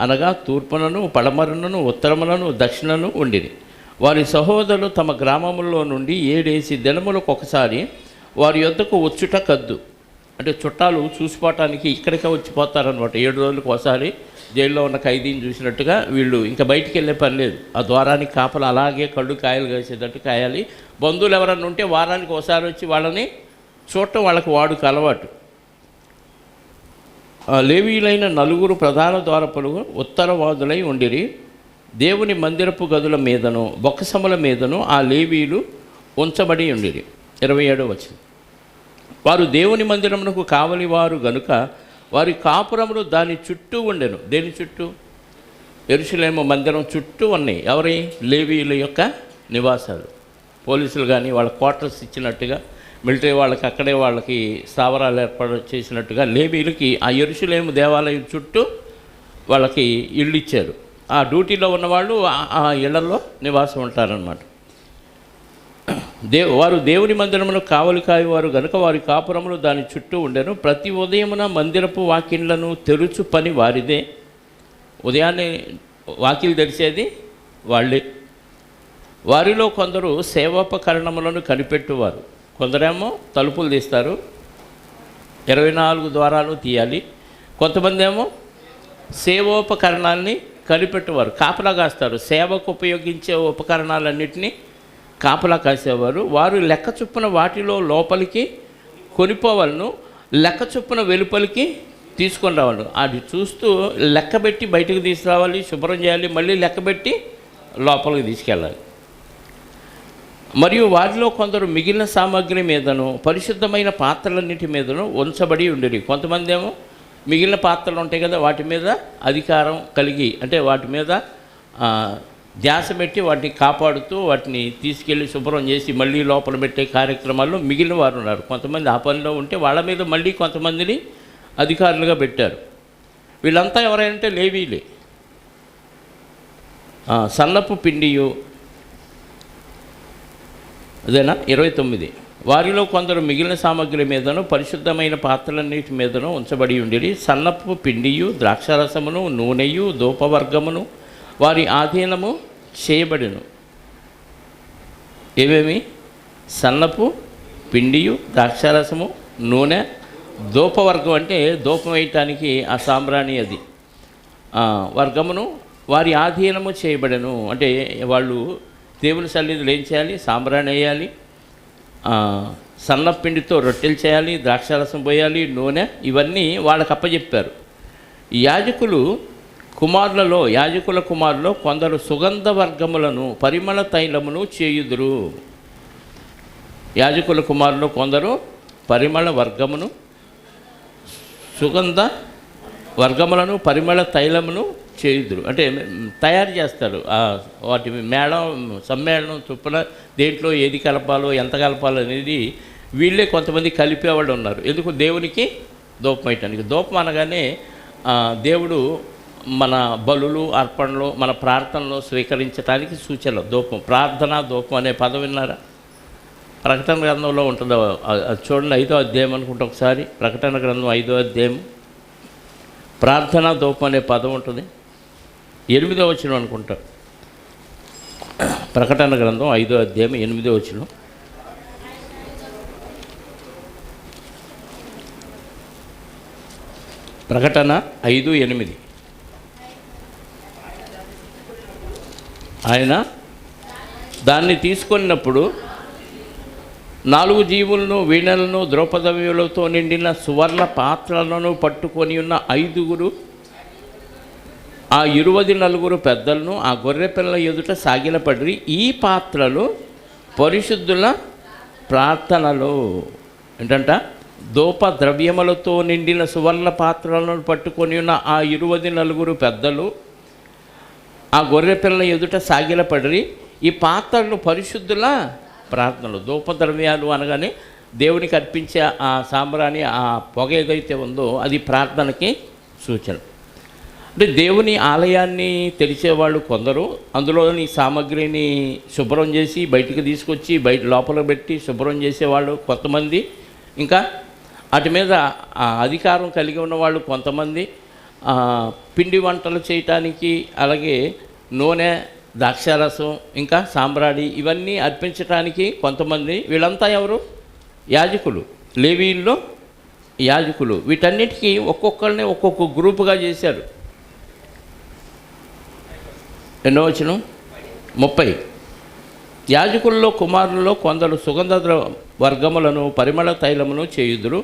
అనగా తూర్పునను పడమరను ఉత్తరములను దక్షిణను ఉండిరి. వారి సహోదరులు తమ గ్రామములో నుండి 7 దినములకు ఒకసారి వారి యొద్దకు వచ్చుట కద్దు. అంటే చుట్టాలు చూసిపోవటానికి ఇక్కడికే వచ్చిపోతారనమాట. 7 రోజులకు ఒకసారి జైల్లో ఉన్న ఖైదీని చూసినట్టుగా వీళ్ళు ఇంకా బయటికి వెళ్ళే పని లేదు. ఆ ద్వారానికి కాపలు అలాగే కళ్ళు కాయలు కాసేటట్టు కాయాలి. బంధువులు ఎవరన్నా ఉంటే వారానికి ఒకసారి వచ్చి వాళ్ళని చూడటం వాళ్ళకి వాడుక అలవాటు. లేవీయులైన 4 ప్రధాన ద్వారపులు ఉత్తరవాదులై ఉండిరి. దేవుని మందిరపు గదుల మీదను బొక్కసముల మీదను ఆ లేవీయులు ఉంచబడి ఉండిరి. 27వ వచనం. వారు దేవుని మందిరమునకు కావలి వారు గనుక వారి కాపురములు దాని చుట్టూ ఉండెను. దేని చుట్టూ? యెరూషలేము మందిరం చుట్టూ ఉన్నాయి. ఎవరి? లేవీయుల యొక్క నివాసాలు. పోలీసులు కానీ వాళ్ళ క్వార్టర్స్ ఇచ్చినట్టుగా, మిలిటరీ వాళ్ళకి అక్కడే వాళ్ళకి స్థావరాలు ఏర్పాటు చేసినట్టుగా లేవీయులకి ఆ యెరూషలేము దేవాలయం చుట్టూ వాళ్ళకి ఇళ్ళు ఇచ్చారు. ఆ డ్యూటీలో ఉన్నవాళ్ళు ఆ ఇళ్లలో నివాసం ఉంటారన్నమాట. వారు దేవుని మందిరమును కావలికాయ వారు గనుక వారి కాపురములు దాని చుట్టూ ఉండెను. ప్రతి ఉదయమున మందిరపు వాకిళ్లను తెరుచు పని వారిదే. ఉదయాన్నే వాకిలు తెరిచేది వాళ్ళే. వారిలో కొందరు సేవోపకరణములను కనిపెట్టువారు, కొందరేమో తలుపులు తీస్తారు, 24 ద్వారాలు తీయాలి. కొంతమంది ఏమో సేవోపకరణాన్ని కనిపెట్టేవారు, కాపలా కాస్తారు. సేవకు ఉపయోగించే ఉపకరణాలన్నింటినీ కాపలా కాసేవారు. వారు లెక్క చొప్పున వాటిలో లోపలికి కొనిపోవాలను, లెక్క చొప్పున వెలుపలికి తీసుకొని రావాలి. అది చూస్తూ లెక్కబెట్టి బయటకు తీసుకురావాలి, శుభ్రం చేయాలి, మళ్ళీ లెక్కబెట్టి లోపలికి తీసుకెళ్ళాలి. మరియు వారిలో కొందరు మిగిలిన సామాగ్రి మీదను పరిశుద్ధమైన పాత్రలన్నిటి మీదను ఉంచబడి ఉండేది. కొంతమంది ఏమో మిగిలిన పాత్రలు ఉంటాయి కదా, వాటి మీద అధికారం కలిగి, అంటే వాటి మీద ధ్యాస పెట్టి వాటిని కాపాడుతూ వాటిని తీసుకెళ్ళి శుభ్రం చేసి మళ్ళీ లోపల పెట్టే కార్యక్రమాల్లో మిగిలిన వారు ఉన్నారు. కొంతమంది ఆ పనిలో ఉంటే వాళ్ళ మీద మళ్ళీ కొంతమందిని అధికారులుగా పెట్టారు. వీళ్ళంతా ఎవరైనా లేవీలే. సన్నపు పిండియు, అదేనా 29, వారిలో కొందరు మిగిలిన సామగ్రి మీదను పరిశుద్ధమైన పాత్రలన్నిటి మీదను ఉంచబడి ఉండేది. సన్నపు పిండియు, ద్రాక్షారసమును, నూనెయు, ధూపవర్గమును వారి ఆధీనము చేయబడిను. ఏమేమి? సన్నపు పిండియు, ద్రాక్షారసము, నూనె, ధూపవర్గం అంటే ధూపం వేయటానికి ఆ సాంబ్రాణి, అది వర్గమును వారి ఆధీనము చేయబడను. అంటే వాళ్ళు దేవుని సన్నిధిలో ఏం చేయాలి? సాంబ్రాణి వేయాలి, సన్నపిండితో రొట్టెలు చేయాలి, ద్రాక్షారసం పోయాలి, నూనె, ఇవన్నీ వాళ్ళకి అప్పచెప్పారు. యాజకుల కుమారులలో కొందరు సుగంధ వర్గములను, పరిమళ తైలమును చేయుదురు. యాజకుల కుమారులు కొందరు పరిమళ వర్గమును, సుగంధ వర్గములను, పరిమళ తైలమును చేయుదురు. అంటే తయారు చేస్తారు. వాటి సమ్మేళనం చొప్పున దేంట్లో ఏది కలపాలో, ఎంత కలపాలో అనేది వీళ్ళే కొంతమంది కలిపేవాళ్ళు ఉన్నారు. ఎందుకు? దేవునికి ధూపం వేయటానికి. ధూపం అనగానే దేవుడు మన బలులు, అర్పణలు, మన ప్రార్థనలు స్వీకరించడానికి సూచన ధూపం. ప్రార్థన ధూపం అనే పదం విన్నారా? ప్రకటన గ్రంథంలో ఉంటుంది. చూడండి, 5వ అధ్యాయం అనుకుంటా ఒకసారి. ప్రకటన గ్రంథం 5వ అధ్యాయం ప్రార్థన ధూపం అనే పదం ఉంటుంది. 8వ వచనం అనుకుంటా. ప్రకటన గ్రంథం 5వ అధ్యాయం 8వ వచనం. ప్రకటన 5:8. ఆయన దాన్ని తీసుకున్నప్పుడు 4 జీవులను, వీణలను, ద్రౌపదవ్యులతో నిండిన సువర్ణ పాత్రలను పట్టుకొని ఉన్న 5 ఆ 24 పెద్దలను ఆ గొర్రె పిల్లల ఎదుట సాగిలపడి, ఈ పాత్రలు పరిశుద్ధుల ప్రార్థనలు. ఏంటంట? ధూప ద్రవ్యములతో నిండిన సువర్ణ పాత్రలను పట్టుకొని ఉన్న ఆ 24 పెద్దలు ఆ గొర్రె పిల్లల ఎదుట సాగిలపడి, ఈ పాత్రలు పరిశుద్ధుల ప్రార్థనలు. ధూపద్రవ్యాలు అనగానే దేవునికి అర్పించే ఆ సాంబ్రాణి, ఆ పొగ ఏదైతే ఉందో అది ప్రార్థనకి సూచన. అంటే దేవుని ఆలయాన్ని తెరిచేవాళ్ళు కొందరు, అందులోని సామగ్రిని శుభ్రం చేసి బయటికి తీసుకొచ్చి లోపల పెట్టి శుభ్రం చేసేవాళ్ళు కొంతమంది, ఇంకా వాటి మీద అధికారం కలిగి ఉన్నవాళ్ళు కొంతమంది, పిండి వంటలు చేయటానికి, అలాగే నూనె, ద్రాక్షారసం, ఇంకా సాంబ్రాణి ఇవన్నీ అర్పించడానికి కొంతమంది. వీళ్ళంతా ఎవరు? యాజకులు. లేవీల్లో యాజకులు. వీటన్నిటికీ ఒక్కొక్కరిని ఒక్కొక్క గ్రూపుగా చేశారు. ఎన్నో వచనం? 30. యాజకుల్లో కుమారులలో కొందరు సుగంధ వర్గములను, పరిమళ తైలమును చేయుదురు.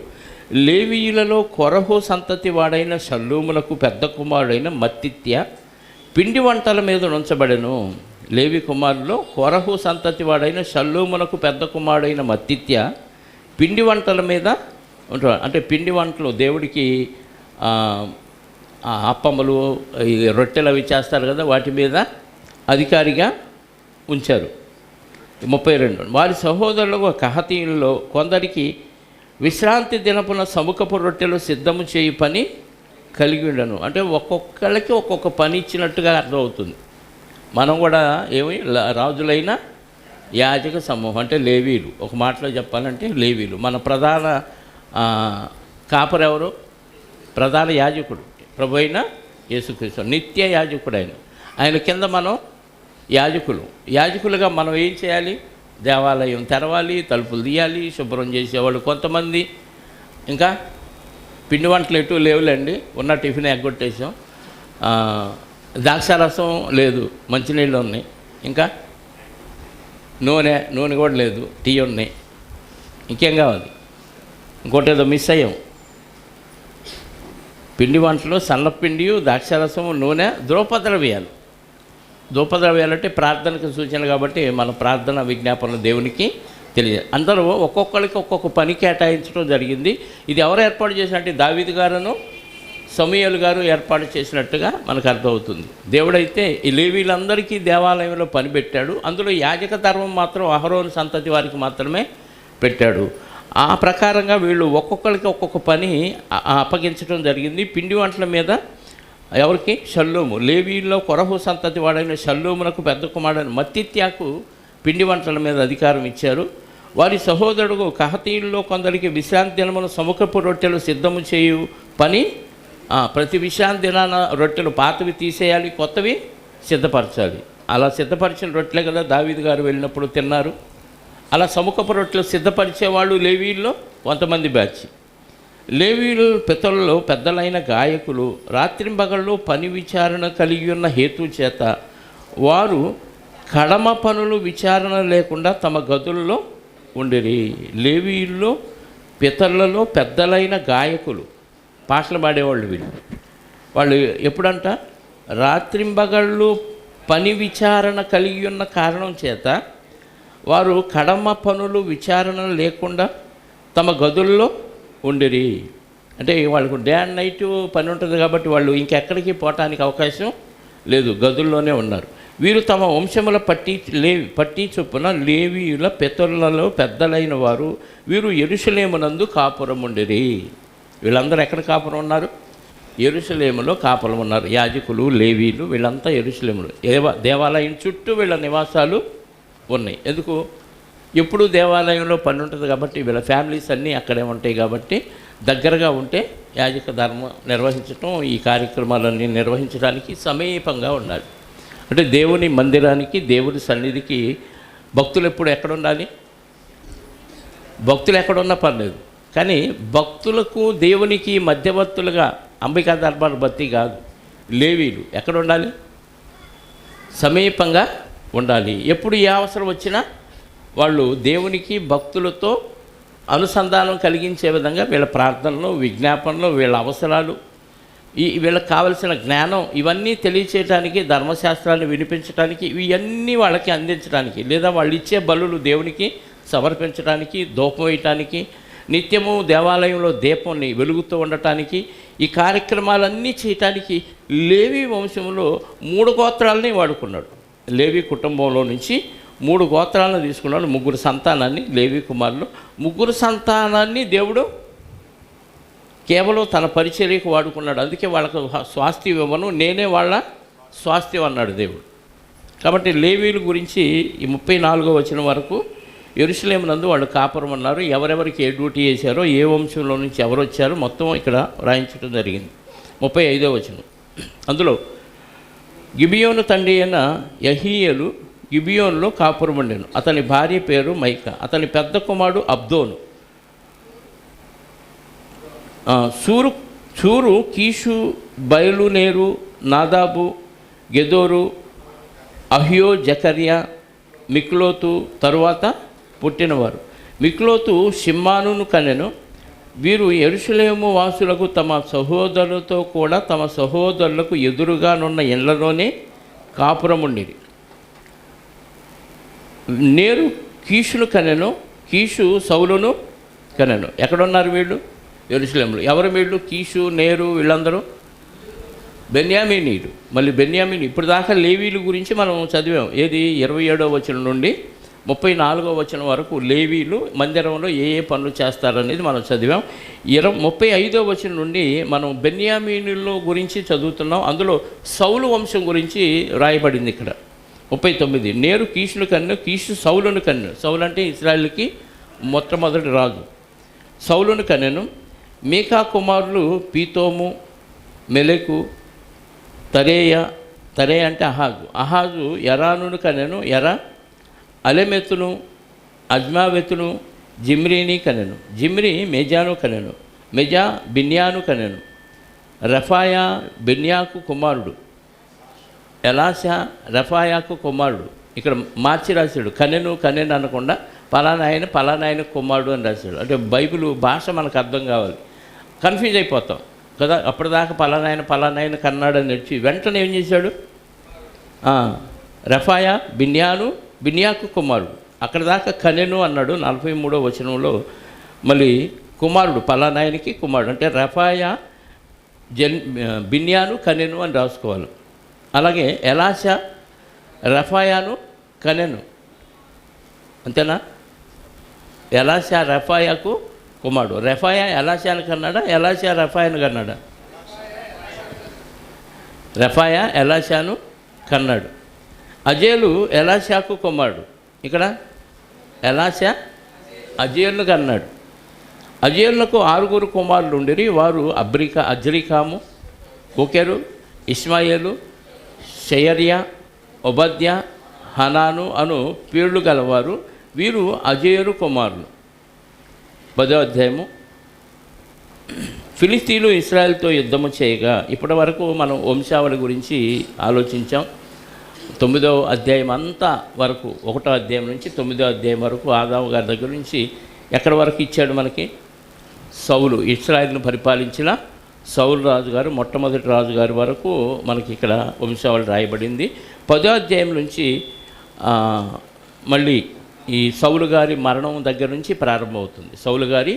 లేవీయులలో కొరహు సంతతి వాడైన షల్లూమునకు పెద్ద కుమారుడైన మత్తిత్య పిండి వంటల మీద ఉంచబడెను. లేవి కుమారుల్లో కొరహు సంతతి వాడైన షల్లూమునకు పెద్ద కుమారుడైన మత్తిత్య పిండి వంటల మీద ఉంటాడు. అంటే పిండి వంటలు దేవుడికి అప్పములు, రొట్టెలు అవి చేస్తారు కదా, వాటి మీద అధికారిగా ఉంచారు. 32. వారి సహోదరులకు కహతీయుల్లో కొందరికి విశ్రాంతి దినపున సముఖపు రొట్టెలు సిద్ధము చేయి పని కలిగి ఉండను. అంటే ఒక్కొక్కళ్ళకి ఒక్కొక్క పని ఇచ్చినట్టుగా అర్థమవుతుంది. మనం కూడా రాజులైన యాజక సమూహం అంటే లేవీలు. ఒక మాటలో చెప్పాలంటే లేవీలు. మన ప్రధాన కాపరెవరు? ప్రధాన యాజకుడు ప్రభు అయిన యేసుక్రీస్తు, నిత్య యాజకుడు ఆయన కింద మనం యాజకులుగా మనం ఏం చేయాలి? దేవాలయం తెరవాలి, తలుపులు తీయాలి, శుభ్రం చేసేవాళ్ళు కొంతమంది. ఇంకా పిండి వంటలు ఎటు లేవులేండి, ఉన్న టిఫిన్ ఎగ్గొట్టేసాం. ద్రాక్షారసం లేదు, మంచినీళ్ళు ఉన్నాయి, ఇంకా నూనె కూడా లేదు, టీ ఉన్నాయి, ఇంకేం కావాలి? ఇంకోటి ఏదో మిస్ అయ్యాం. పిండి వంటలు సన్నపిండి, ద్రాక్షారసం, నూనె, ధూపద్రవ్యాలు. ధూపద్రవ్యాలంటే ప్రార్థనకు సూచన కాబట్టి మన ప్రార్థన విజ్ఞాపనలు దేవునికి తెలియదు. అందరూ ఒక్కొక్కరికి ఒక్కొక్క పని కేటాయించడం జరిగింది. ఇది ఎవరు ఏర్పాటు చేసినట్టు? దావీదు గారును సమూయేలు గారు ఏర్పాటు చేసినట్టుగా మనకు అర్థమవుతుంది. దేవుడైతే ఈ లేవీలందరికీ దేవాలయంలో పని పెట్టాడు. అందులో యాజక ధర్మం మాత్రం అహరోను సంతతి వారికి మాత్రమే పెట్టాడు. ఆ ప్రకారంగా వీళ్ళు ఒక్కొక్కరికి ఒక్కొక్క పని అప్పగించడం జరిగింది. పిండి వంటల మీద ఎవరికి? షల్లూము. లేవీల్లో కొరహు సంతతి వాడైన షల్లూమునకు పెద్ద కుమారుడైన మత్తిత్యాకు పిండి వంటల మీద అధికారం ఇచ్చారు. వారి సహోదరుడు కహతీయుల్లో కొందరికి విశ్రాంతి దినమున సముఖపు రొట్టెలు సిద్ధము చేయు పని. ప్రతి విశ్రాంతి దినాన రొట్టెలు పాతవి తీసేయాలి, కొత్తవి సిద్ధపరచాలి. అలా సిద్ధపరిచిన రొట్టెలే కదా దావీదు గారు వెళ్ళినప్పుడు తిన్నారు. అలా సముఖపు రొట్టెలు సిద్ధపరిచేవాళ్ళు లేవీల్లో కొంతమంది బ్యాచ్. లేవీలు పితరులలో పెద్దలైన గాయకులు రాత్రింబగళ్ళు పని విచారణ కలిగి ఉన్న హేతు చేత వారు కడమ పనులు విచారణ లేకుండా తమ గదుల్లో ఉండిరి. లేవీల్లో పితరులలో పెద్దలైన గాయకులు, పాటలు పాడేవాళ్ళు. వాళ్ళు ఎప్పుడంట? రాత్రింబగళ్ళు పని విచారణ కలిగి ఉన్న కారణం చేత వారు కడమ పనులు విచారణ లేకుండా తమ గదుల్లో ఉండిరి. అంటే వాళ్ళకు డే అండ్ నైట్ పని ఉంటుంది కాబట్టి వాళ్ళు ఇంకెక్కడికి పోవటానికి అవకాశం లేదు, గదుల్లోనే ఉన్నారు. వీరు తమ వంశముల పట్టి చొప్పున లేవీయుల పితరులలో పెద్దలైన వారు వీరు యెరూషలేమునందు కాపురం ఉండిరి. వీళ్ళందరూ ఎక్కడ కాపురం ఉన్నారు? యెరూషలేములో కాపురం ఉన్నారు. యాజకులు, లేవీలు వీళ్ళంతా యెరూషలేములో దేవాలయం చుట్టూ వీళ్ళ నివాసాలు ఉన్నాయి. ఎందుకు? ఎప్పుడు దేవాలయంలో పని ఉంటుంది కాబట్టి వీళ్ళ ఫ్యామిలీస్ అన్నీ అక్కడే ఉంటాయి కాబట్టి దగ్గరగా ఉంటే యాజక ధర్మం నిర్వహించటం, ఈ కార్యక్రమాలన్నీ నిర్వహించడానికి సమీపంగా ఉండాలి. అంటే దేవుని మందిరానికి, దేవుని సన్నిధికి భక్తులు ఎప్పుడు ఎక్కడ ఉండాలి? భక్తులు ఎక్కడున్నా పర్లేదు, కానీ భక్తులకు దేవునికి మధ్యవర్తులుగా అంబికా దర్బార్ బత్తి కాదు, లేవీలు ఎక్కడ ఉండాలి? సమీపంగా ఉండాలి. ఎప్పుడు ఏ అవసరం వచ్చినా వాళ్ళు దేవునికి భక్తులతో అనుసంధానం కలిగించే విధంగా వీళ్ళ ప్రార్థనలు, విజ్ఞాపనలు, వీళ్ళ అవసరాలు, వీళ్ళకి కావలసిన జ్ఞానం ఇవన్నీ తెలియచేయడానికి, ధర్మశాస్త్రాన్ని వినిపించడానికి, ఇవన్నీ వాళ్ళకి అందించడానికి, లేదా వాళ్ళు ఇచ్చే బలులు దేవునికి సమర్పించడానికి, ధూపం వేయటానికి, నిత్యము దేవాలయంలో దీపంని వెలుగుతూ ఉండటానికి, ఈ కార్యక్రమాలన్నీ చేయటానికి లేవీ వంశంలో 3 గోత్రాలని వాడుకున్నాడు. లేవీ కుటుంబంలో నుంచి 3 గోత్రాలను తీసుకున్నాడు. 3 సంతానాన్ని, లేవీ కుమారులు 3 సంతానాన్ని దేవుడు కేవలం తన పరిచర్యకు వాడుకున్నాడు. అందుకే వాళ్ళకు స్వాస్థ్యం ఇవ్వను, నేనే వాళ్ళ స్వాస్థ్యం అన్నాడు దేవుడు. కాబట్టి లేవీల గురించి ఈ 34వ వచనం వరకు యెరూషలేమునందు వాళ్ళు కాపురం అన్నారు. ఎవరెవరికి ఏ డ్యూటీ చేశారో, ఏ వంశంలో నుంచి ఎవరు వచ్చారో మొత్తం ఇక్కడ రాయించడం జరిగింది. 35వ వచనం. అందులో గిబియోను తండ్రి అయిన యహీయేలు గిబియోనులో కాపురం ఉండెను. అతని భార్య పేరు మైక. అతని పెద్ద కుమారుడు అబ్దోను. సూరు, కీషు, బయలునేరు, నాదాబు, గెదోరు, అహ్యో, జకర్యా, మిక్లోతు తరువాత పుట్టినవారు. మిక్లోతు షిమ్మానును కనెను. వీరు యెరూషలేము వాసులకు తమ సహోదరులతో కూడా తమ సహోదరులకు ఎదురుగానున్న ఇళ్లలోనే కాపురం ఉండిరి. నేరు కీషును కనెను. కీషు సౌలును కనెను. ఎక్కడున్నారు వీళ్ళు? యెరూషలేములో. ఎవరు వీళ్ళు? కీషు, నేరు వీళ్ళందరూ బెన్యామీనీయులు. మళ్ళీ బెన్యామీని ఇప్పుడు దాకా లేవీల గురించి మనం చదివాం. ఏది? 27వ వచనం నుండి 34వ వచనం వరకు లేవీలు మందిరంలో ఏ ఏ పనులు చేస్తారనేది మనం చదివాం. 35వ వచనం నుండి మనం బెన్యామీనుల గురించి చదువుతున్నాం. అందులో సౌలు వంశం గురించి రాయబడింది ఇక్కడ. 39. నేరు కీషును కన్ను, కీషు సౌలును కన్ను. సౌలు అంటే ఇశ్రాయేలుకి మొట్టమొదటి రాజు. సౌలును కన్నెను. మీకా కుమారులు పీతోము, మెలెకు, తరేయ అంటే అహాజు ఎరానును కనెను. ఎరా అలెమెతును, అజ్మావెతును, జిమ్రీని కనెను. జిమ్రీ మెజాను కనెను. మెజా బిన్యాను కనెను. రఫాయా బెన్యాకు కుమారుడు. ఎలాషా రెఫాయాకు కుమారుడు. ఇక్కడ మార్చి రాశాడు, కనెను అనకుండా పలానా ఆయన కుమారుడు అని రాశాడు. అంటే బైబిల్ భాష మనకు అర్థం కావాలి, కన్ఫ్యూజ్ అయిపోతాం కదా. అప్పటిదాకా పలానా ఆయన కన్నాడు అని వచ్చి వెంటనే ఏం చేశాడు, రెఫాయా బిన్యాకు కుమారుడు. అక్కడ దాకా కనెను అన్నాడు. 43వ వచనంలో మళ్ళీ కుమారుడు పలానాయనికి కుమారుడు, అంటే రెఫాయా బిన్యాను కనెను అని రాసుకోవాలి. అలాగే ఎలాషా రెఫాయాను కనెను, అంతేనా? ఎలాషా రెఫాయాకు కుమారుడు. రెఫాయా ఎలాషాను కన్నాడా, ఎలాషా రెఫాయాను కన్నాడా? రెఫాయా ఎలాషాను కన్నాడు. అజేలు ఎలాషాకు కుమారుడు. ఇక్కడ ఎలాషా అజేలును కన్నాడు. అజేలులకు 6 కుమారులు ఉండిరి. వారు అజ్రికాము, బుకెరు, ఇష్మాయేలు, షయర్యా, ఒబద్యా, హనాను అను పేర్లు గలవారు. వీరు అజేలు కుమారులు. 10వ అధ్యాయము. ఫిలిస్తీన్లు ఇశ్రాయేలుతో యుద్ధము చేయగా. ఇప్పటి వరకు మనం వంశావళి గురించి ఆలోచించాం. 9వ అధ్యాయం అంతా వరకు, 1వ అధ్యాయం నుంచి 9వ అధ్యాయం వరకు ఆదాము గారి దగ్గర నుంచి ఎక్కడి వరకు ఇచ్చాడు మనకి? సౌలు, ఇశ్రాయేలును పరిపాలించిన సౌలు రాజుగారు, మొట్టమొదటి రాజుగారి వరకు మనకి ఇక్కడ వంశావళి రాయబడింది. 10వ అధ్యాయం నుంచి మళ్ళీ ఈ సౌలు గారి మరణం దగ్గర నుంచి ప్రారంభమవుతుంది. సౌలు గారి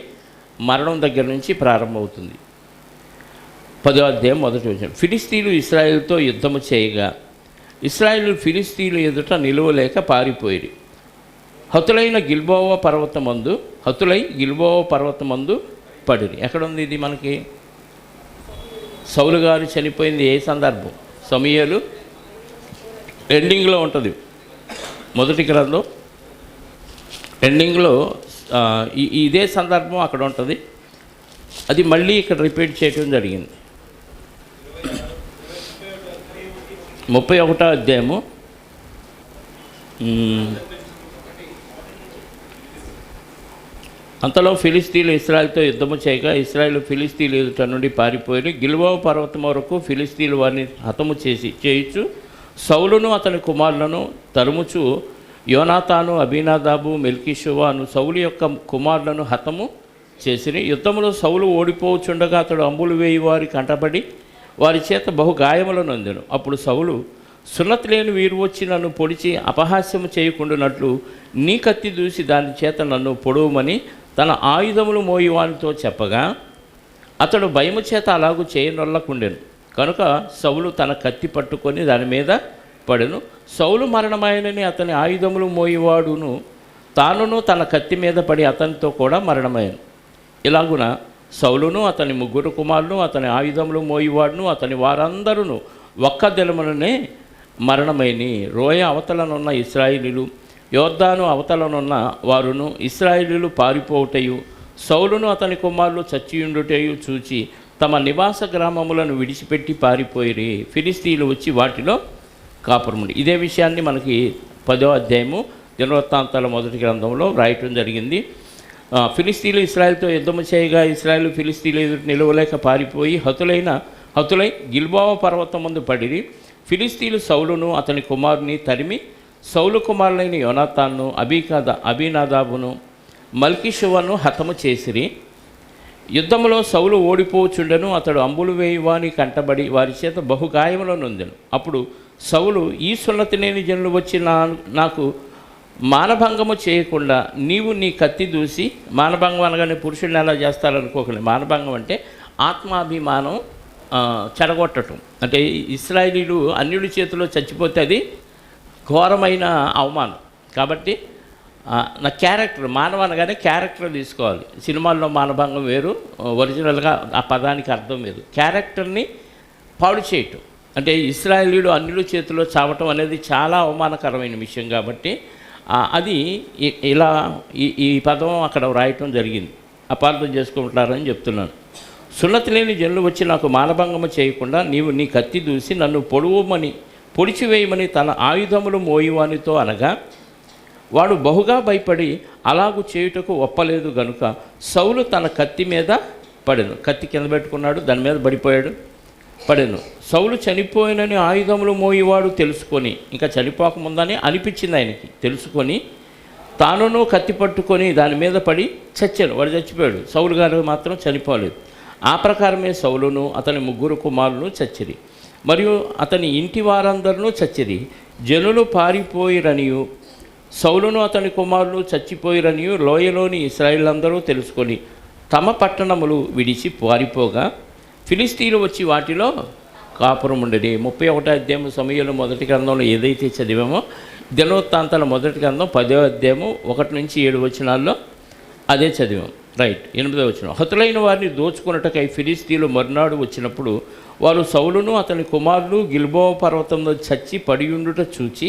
మరణం దగ్గర నుంచి ప్రారంభమవుతుంది. 10వ అధ్యాయం మొదటి వచనం. ఫిలిస్తీన్లు ఇశ్రాయేలుతో యుద్ధము చేయగా ఇశ్రాయేలు ఫిలిస్తీన్ల ఎదుట నిలువలేక పారిపోయి హతులై గిల్బోవ పర్వతమందు పడిరి. ఎక్కడుంది ఇది మనకి? సౌలు గారు చనిపోయింది ఏ సందర్భం? సమూయేలు ఎండింగ్లో ఉంటుంది. మొదటి గ్రంథం ఎండింగ్లో ఇదే సందర్భం అక్కడ ఉంటుంది. అది మళ్ళీ ఇక్కడ రిపీట్ చేయడం జరిగింది. 31వ అధ్యాయము అంతలో ఫిలిస్తీన్లు ఇశ్రాయేలుతో యుద్ధము చేయగా ఇశ్రాయేలు ఫిలిస్తీన్ల ఎదుట నుండి పారిపోయి గిల్బోవ పర్వతం వరకు ఫిలిస్తీన్లు వారిని హతము చేయుచు సౌలును అతని కుమారులను తరుముచు యోనాతాను, అబీనాదాబు, మెల్కీషువ అను సౌలు యొక్క కుమారులను హతము చేసిరి. యుద్ధములో సౌలు ఓడిపోచుండగా అతడు అంబులు వేయి వారి కంటబడి వారి చేత బహు గాయములను నొందెను. అప్పుడు సౌలు, సున్నతి లేని వీరు వచ్చి నన్ను పొడిచి అపహాస్యము చేయకుండానట్లు నీ కత్తి దూసి దాని చేత నన్ను పొడవమని తన ఆయుధములు మోయివానితో చెప్పగా అతడు భయము చేత అలాగూ చేయనొల్లకుండెను. కనుక సౌలు తన కత్తి పట్టుకొని దాని మీద పడెను. సౌలు మరణమాయనని అతని ఆయుధములు మోయివాడును తానును తన కత్తి మీద పడి అతనితో కూడా మరణమయ్యాను. ఇలాగున సౌలును అతని 3 కుమారులను అతని ఆయుధములు మోయివాడును అతని వారందరూ ఒక్క దినముననే మరణమైని. రోయ అవతలనున్న ఇశ్రాయేలీలు, యోర్దాను అవతలనున్న వారును ఇశ్రాయేలీలు పారిపోవుటయు సౌలును అతని కుమారులు చచ్చియుండుటయు చూచి తమ నివాస గ్రామములను విడిచిపెట్టి పారిపోయిరి. ఫిలిస్తీన్లు వచ్చి వాటిలో కాపురముండి. ఇదే విషయాన్ని మనకి 10వ అధ్యాయము దినవృత్తాంతాల మొదటి గ్రంథంలో రాయటం జరిగింది. ఫిలిస్తీన్లు ఇశ్రాయేలుతో యుద్ధము చేయగా ఇశ్రాయేలు ఫిలిస్తీన్లు ఎదుట నిలవలేక పారిపోయి హతులై గిల్బోవ పర్వతం ముందు పడిరి. ఫిలిస్తీన్లు సౌలును అతని కుమారుని తరిమి సౌలు కుమారులైన యోనాతాను, అబీనాదాబును, మల్కీషువను హతము చేసిరి. యుద్ధములో సౌలు ఓడిపోచుండెను. అతడు అంబులు వేయి వాని కంటబడి వారి చేత బహుగాయములో నొందెను. అప్పుడు సౌలు, ఈ సున్నతి లేని జనులు వచ్చి నాకు మానభంగము చేయకుండా నీవు నీ కత్తి దూసి, మానభంగం అనగానే పురుషుడిని ఎలా చేస్తారనుకోకండి. మానభంగం అంటే ఆత్మాభిమానం చెడగొట్టడం. అంటే ఇశ్రాయేలీలు అన్యుడి చేతిలో చచ్చిపోతే అది ఘోరమైన అవమానం. కాబట్టి నా క్యారెక్టర్, మానవ అనగానే క్యారెక్టర్ తీసుకోవాలి. సినిమాల్లో మానభంగం వేరు, ఒరిజినల్గా ఆ పదానికి అర్థం వేరు. క్యారెక్టర్ని పాడు చేయటం అంటే ఇశ్రాయేలీలు అన్యుల చేతిలో చావటం అనేది చాలా అవమానకరమైన విషయం. కాబట్టి అది ఇలా ఈ పదం అక్కడ వ్రాయటం జరిగింది. అపార్థం చేసుకుంటారని చెప్తున్నాను. సున్నతి లేని జనులు వచ్చి నాకు మానభంగము చేయకుండా నీవు నీ కత్తి దూసి నన్ను పొడిచివేయమని తన ఆయుధములు మోయివానితో అనగా వాడు బహుగా భయపడి అలాగూ చేయుటకు ఒప్పలేదు గనుక సౌలు తన కత్తి మీద పడెను. కత్తి కింద పెట్టుకున్నాడు, దాని మీద పడిపోయాడు. పడెను. సౌలు చనిపోయినని ఆయుధములు మోయేవాడు తెలుసుకొని, ఇంకా చనిపోకముందని అనిపించింది ఆయనకి, తెలుసుకొని తానును కత్తి పట్టుకొని దాని మీద పడి చచ్చాడు. వాడు చచ్చిపోయాడు, సౌలు గారు మాత్రం చనిపోలేదు. ఆ ప్రకారమే సౌలును అతని 3 కుమారులను చచ్చిరి, మరియు అతని ఇంటి వారందరూ చచ్చిరి. జనులు పారిపోయిరనియు సౌలును అతని కుమారులు చచ్చిపోయిరనియు లోయలోని ఇశ్రాయేలందరూ తెలుసుకొని తమ పట్టణములు విడిచి పారిపోగా ఫిలిస్తీన్లు వచ్చి వాటిలో కాపురం ఉండేది. 31వ అధ్యాయం సమూయేలు మొదటి గ్రంథంలో ఏదైతే చదివామో, దినవృత్తాంతాల మొదటి గ్రంథం 10వ అధ్యాయము 1 నుంచి 7 వచనాల్లో అదే చదివాం. రైట్. 8వ వచనం. హతులైన వారిని దోచుకున్నటకై ఫిలిస్తీన్లు మరునాడు వచ్చినప్పుడు వారు సౌలును అతని కుమారులు గిల్బోవ పర్వతంలో చచ్చి పడియుండుట చూచి